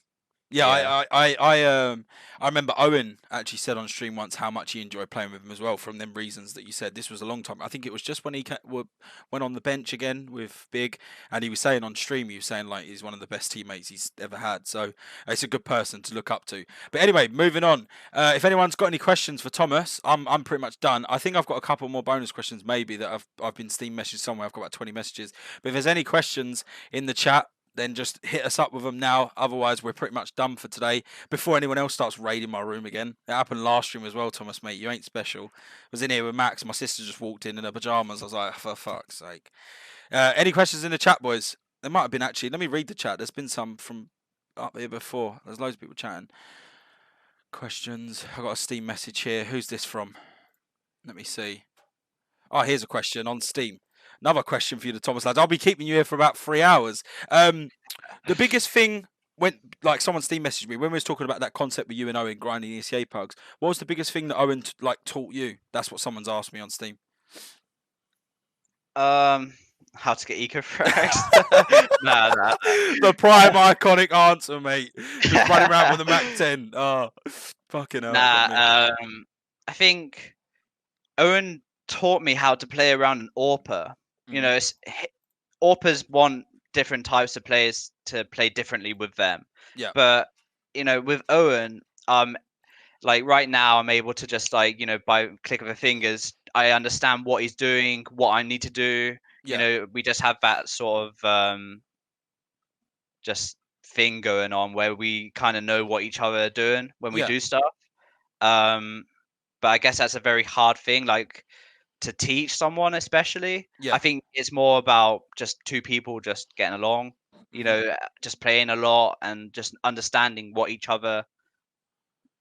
Yeah, Yeah. I remember Owen actually said on stream once how much he enjoyed playing with him as well. From them reasons that you said, this was a long time. I think it was just when he went on the bench again with Big, and he was saying on stream, he was saying like he's one of the best teammates he's ever had. So it's a good person to look up to. But anyway, moving on. If anyone's got any questions for Thomas, I'm pretty much done. I think I've got a couple more bonus questions maybe that I've been Steam messaged somewhere. I've got about 20 messages. But if there's any questions in the chat, then just hit us up with them now. Otherwise, we're pretty much done for today. Before anyone else starts raiding my room again, it happened last stream as well, Thomas, mate. You ain't special. I was in here with Max. My sister just walked in her pajamas. I was like, for fuck's sake. Any questions in the chat, boys? There might have been actually. Let me read the chat. There's been some from up here before. There's loads of people chatting. Questions. I got a Steam message here. Who's this from? Let me see. Oh, here's a question on Steam. Another question for you, the Thomas lads. I'll be keeping you here for about 3 hours. The biggest thing when like someone Steam messaged me when we was talking about that concept with you and Owen grinding ECA pugs. What was the biggest thing that Owen taught you? That's what someone's asked me on Steam. How to get eco first? No, no. The prime iconic answer, mate. Just running around with a Mac 10. Oh, fucking hell, got me. I think Owen taught me how to play around an AWPer. You know, AWPers want different types of players to play differently with them. Yeah. But with Owen, like right now, I'm able to just by click of the fingers, I understand what he's doing, what I need to do. Yeah. We just have that sort of just thing going on where we kind of know what each other are doing when we Yeah. do stuff. Um, but I guess that's a very hard thing, like to teach someone, especially. Yeah. I think it's more about just two people just getting along, just playing a lot and just understanding what each other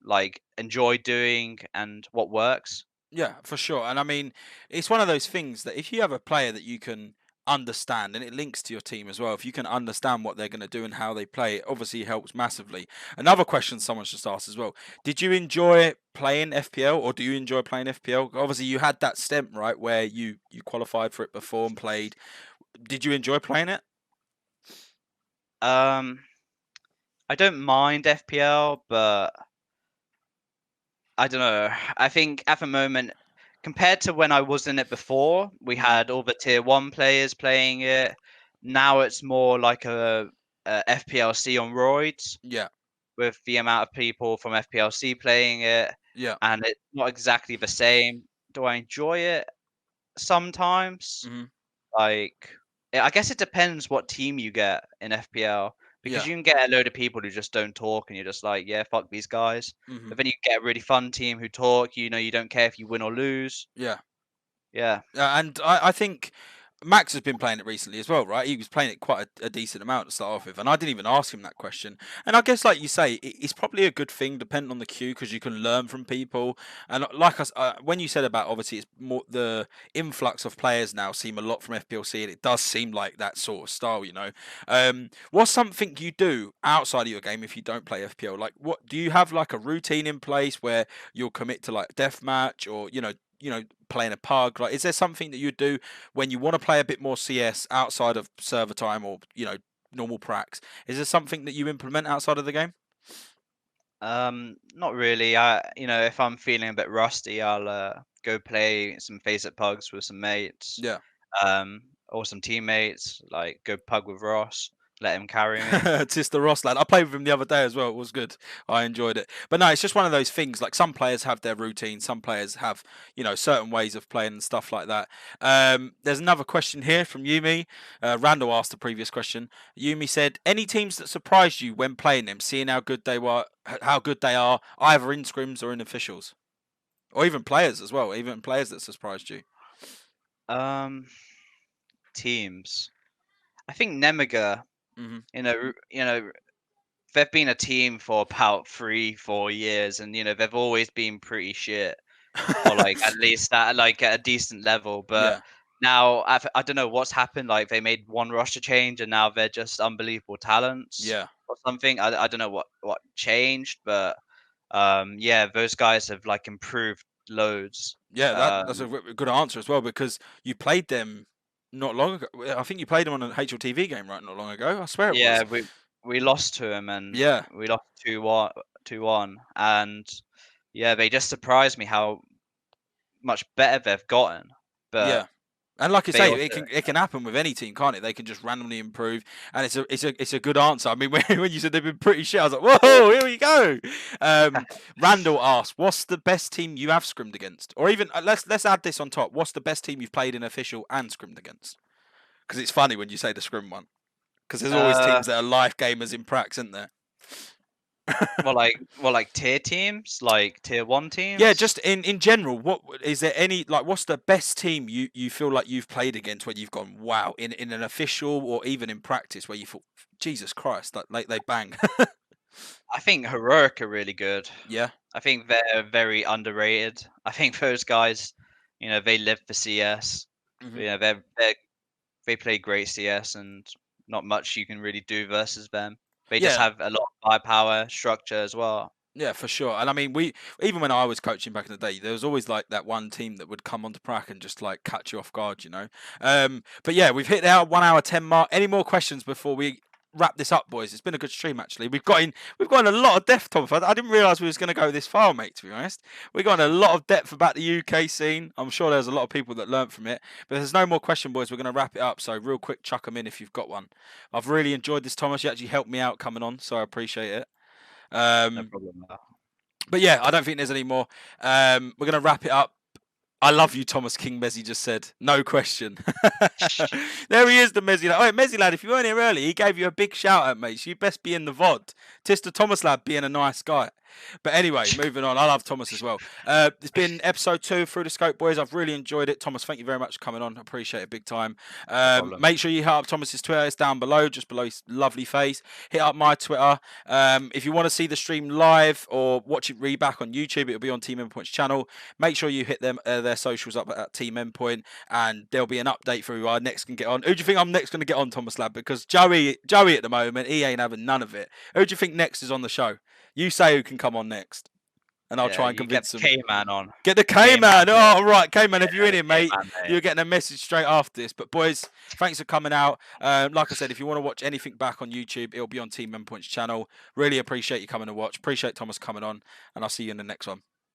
like enjoy doing and what works. Yeah, for sure. And I mean, it's one of those things that if you have a player that you can understand, and it links to your team as well, if you can understand what they're going to do and how they play, it obviously helps massively. Another question someone's just asked as well: did you enjoy playing FPL, or do you enjoy playing FPL? Obviously, you had that stint right where you qualified for it before and played. Did you enjoy playing it? Um, I don't mind FPL, but I don't know. I think at the moment, compared to when I was in it before, we had all the tier one players playing it. Now it's more like a FPLC on roids Yeah, with the amount of people from FPLC playing it, yeah, and it's not exactly the same. Do I enjoy it? Sometimes. hmm Like, I guess it depends what team you get in FPL because yeah, you can get a load of people who just don't talk and you're just like, yeah, fuck these guys. hmm But then you get a really fun team who talk, you don't care if you win or lose. yeah. Yeah. And I think Max has been playing it recently as well, right? He was playing it quite a decent amount to start off with, and I didn't even ask him that question. And I guess, like you say, it's probably a good thing depending on the queue because you can learn from people. And when you said about obviously it's more the influx of players now seem a lot from FPLC, and it does seem like that sort of style, you know. What's something you do outside of your game if you don't play FPL? Like, what do you have like a routine in place where you'll commit to like deathmatch or playing a pug? Like, is there something that you do when you want to play a bit more CS outside of server time or normal pracs? Is there something that you implement outside of the game? Not really. If I'm feeling a bit rusty, I'll go play some face at pugs with some mates, Yeah. or some teammates, like go pug with Ross. let him carry me. Tista Ross, lad. I played with him the other day as well. It was good. I enjoyed it. But no, it's just one of those things. Like some players have their routine. Some players have, certain ways of playing and stuff like that. There's another question here from Yumi. Randall asked the previous question. Yumi said, "Any teams that surprised you when playing them, seeing how good they were, how good they are, either in scrims or in officials, or even players as well, even players that surprised you." Teams. I think Nemiga. Hmm. They've been a team for about 3-4 years, and they've always been pretty shit, or like at least at a decent level. But Yeah. now I don't know what's happened. Like they made one roster change, and now they're just unbelievable talents Yeah. or something. I don't know what changed, but yeah, those guys have like improved loads. Yeah, that's a good answer as well, because you played them not long ago. I think you played them on a HLTV game, right? Not long ago. I swear it Yeah, was. we lost to him, and Yeah, we lost 2-1, and yeah, they just surprised me how much better they've gotten. yeah. But And like I they say, also, it can happen with any team, can't it? They can just randomly improve, and it's a good answer. I mean, when you said they've been pretty shit, I was like, whoa, here we go. Randall asked, "What's the best team you have scrimmed against?" Or even let's add this on top. What's the best team you've played in official and scrimmed against? Because it's funny when you say the scrim one, because there's always uh, teams that are life gamers in pracs, isn't there? like tier teams, like tier 1 Yeah, teams. just in general, what is there any like? What's the best team you feel like you've played against where you've gone wow in an official or even in practice where you thought Jesus Christ, like they bang. I think Heroic are really good. Yeah. I think they're very underrated. I think those guys, they live for CS. Hmm. You know, they play great CS, and not much you can really do versus them. They just Yeah. have a lot of firepower, structure as well. Yeah, for sure. And I mean, we even when I was coaching back in the day, there was always like that one team that would come onto prac and just like catch you off guard. But yeah, we've hit the 1 hour 10 mark. Any more questions before we wrap this up, boys? It's been a good stream actually. We've got in a lot of depth, Tom. I didn't realise we was going to go this far, mate. To be honest, we got in a lot of depth about the UK scene. I'm sure there's a lot of people that learnt from it. But there's no more question, boys. We're going to wrap it up. So real quick, chuck them in if you've got one. I've really enjoyed this, Thomas. You actually helped me out coming on, so I appreciate it. No Um, problem. but yeah, I don't think there's any more. We're gonna wrap it up. I love you, Thomas King. Mezzy just said, no question. There he is, the Mezzy lad. Oh, Mezzy lad, if you weren't here early, he gave you a big shout out, mate. So you best be in the VOD. Tista Thomas lad being a nice guy. But anyway, moving on. I love Thomas as well. It's been episode 2 Through the Scope, boys. I've really enjoyed it. Thomas, thank you very much for coming on. I appreciate it big time. No problem. Make sure you hit up Thomas's Twitter. It's down below, just below his lovely face. Hit up my Twitter. If you want to see the stream live or watch it reback on YouTube, it'll be on Team Endpoint's channel. Make sure you hit them their socials up at Team Endpoint, and there'll be an update for who I next can get on. Who do you think I'm next going to get on, Thomas Lad? Because Joey at the moment, he ain't having none of it. Who do you think next is on the show? You say who can come on next, and I'll Yeah, try and you get convince the them. K-Man on. Get the K-Man. Oh, right, K-Man, if you're in the here, mate, K-Man, mate. you're getting a message straight after this. But, boys, thanks for coming out. Like I said, if you want to watch anything back on YouTube, it'll be on Team Endpoint's channel. Really appreciate you coming to watch. Appreciate Thomas coming on, and I'll see you in the next one.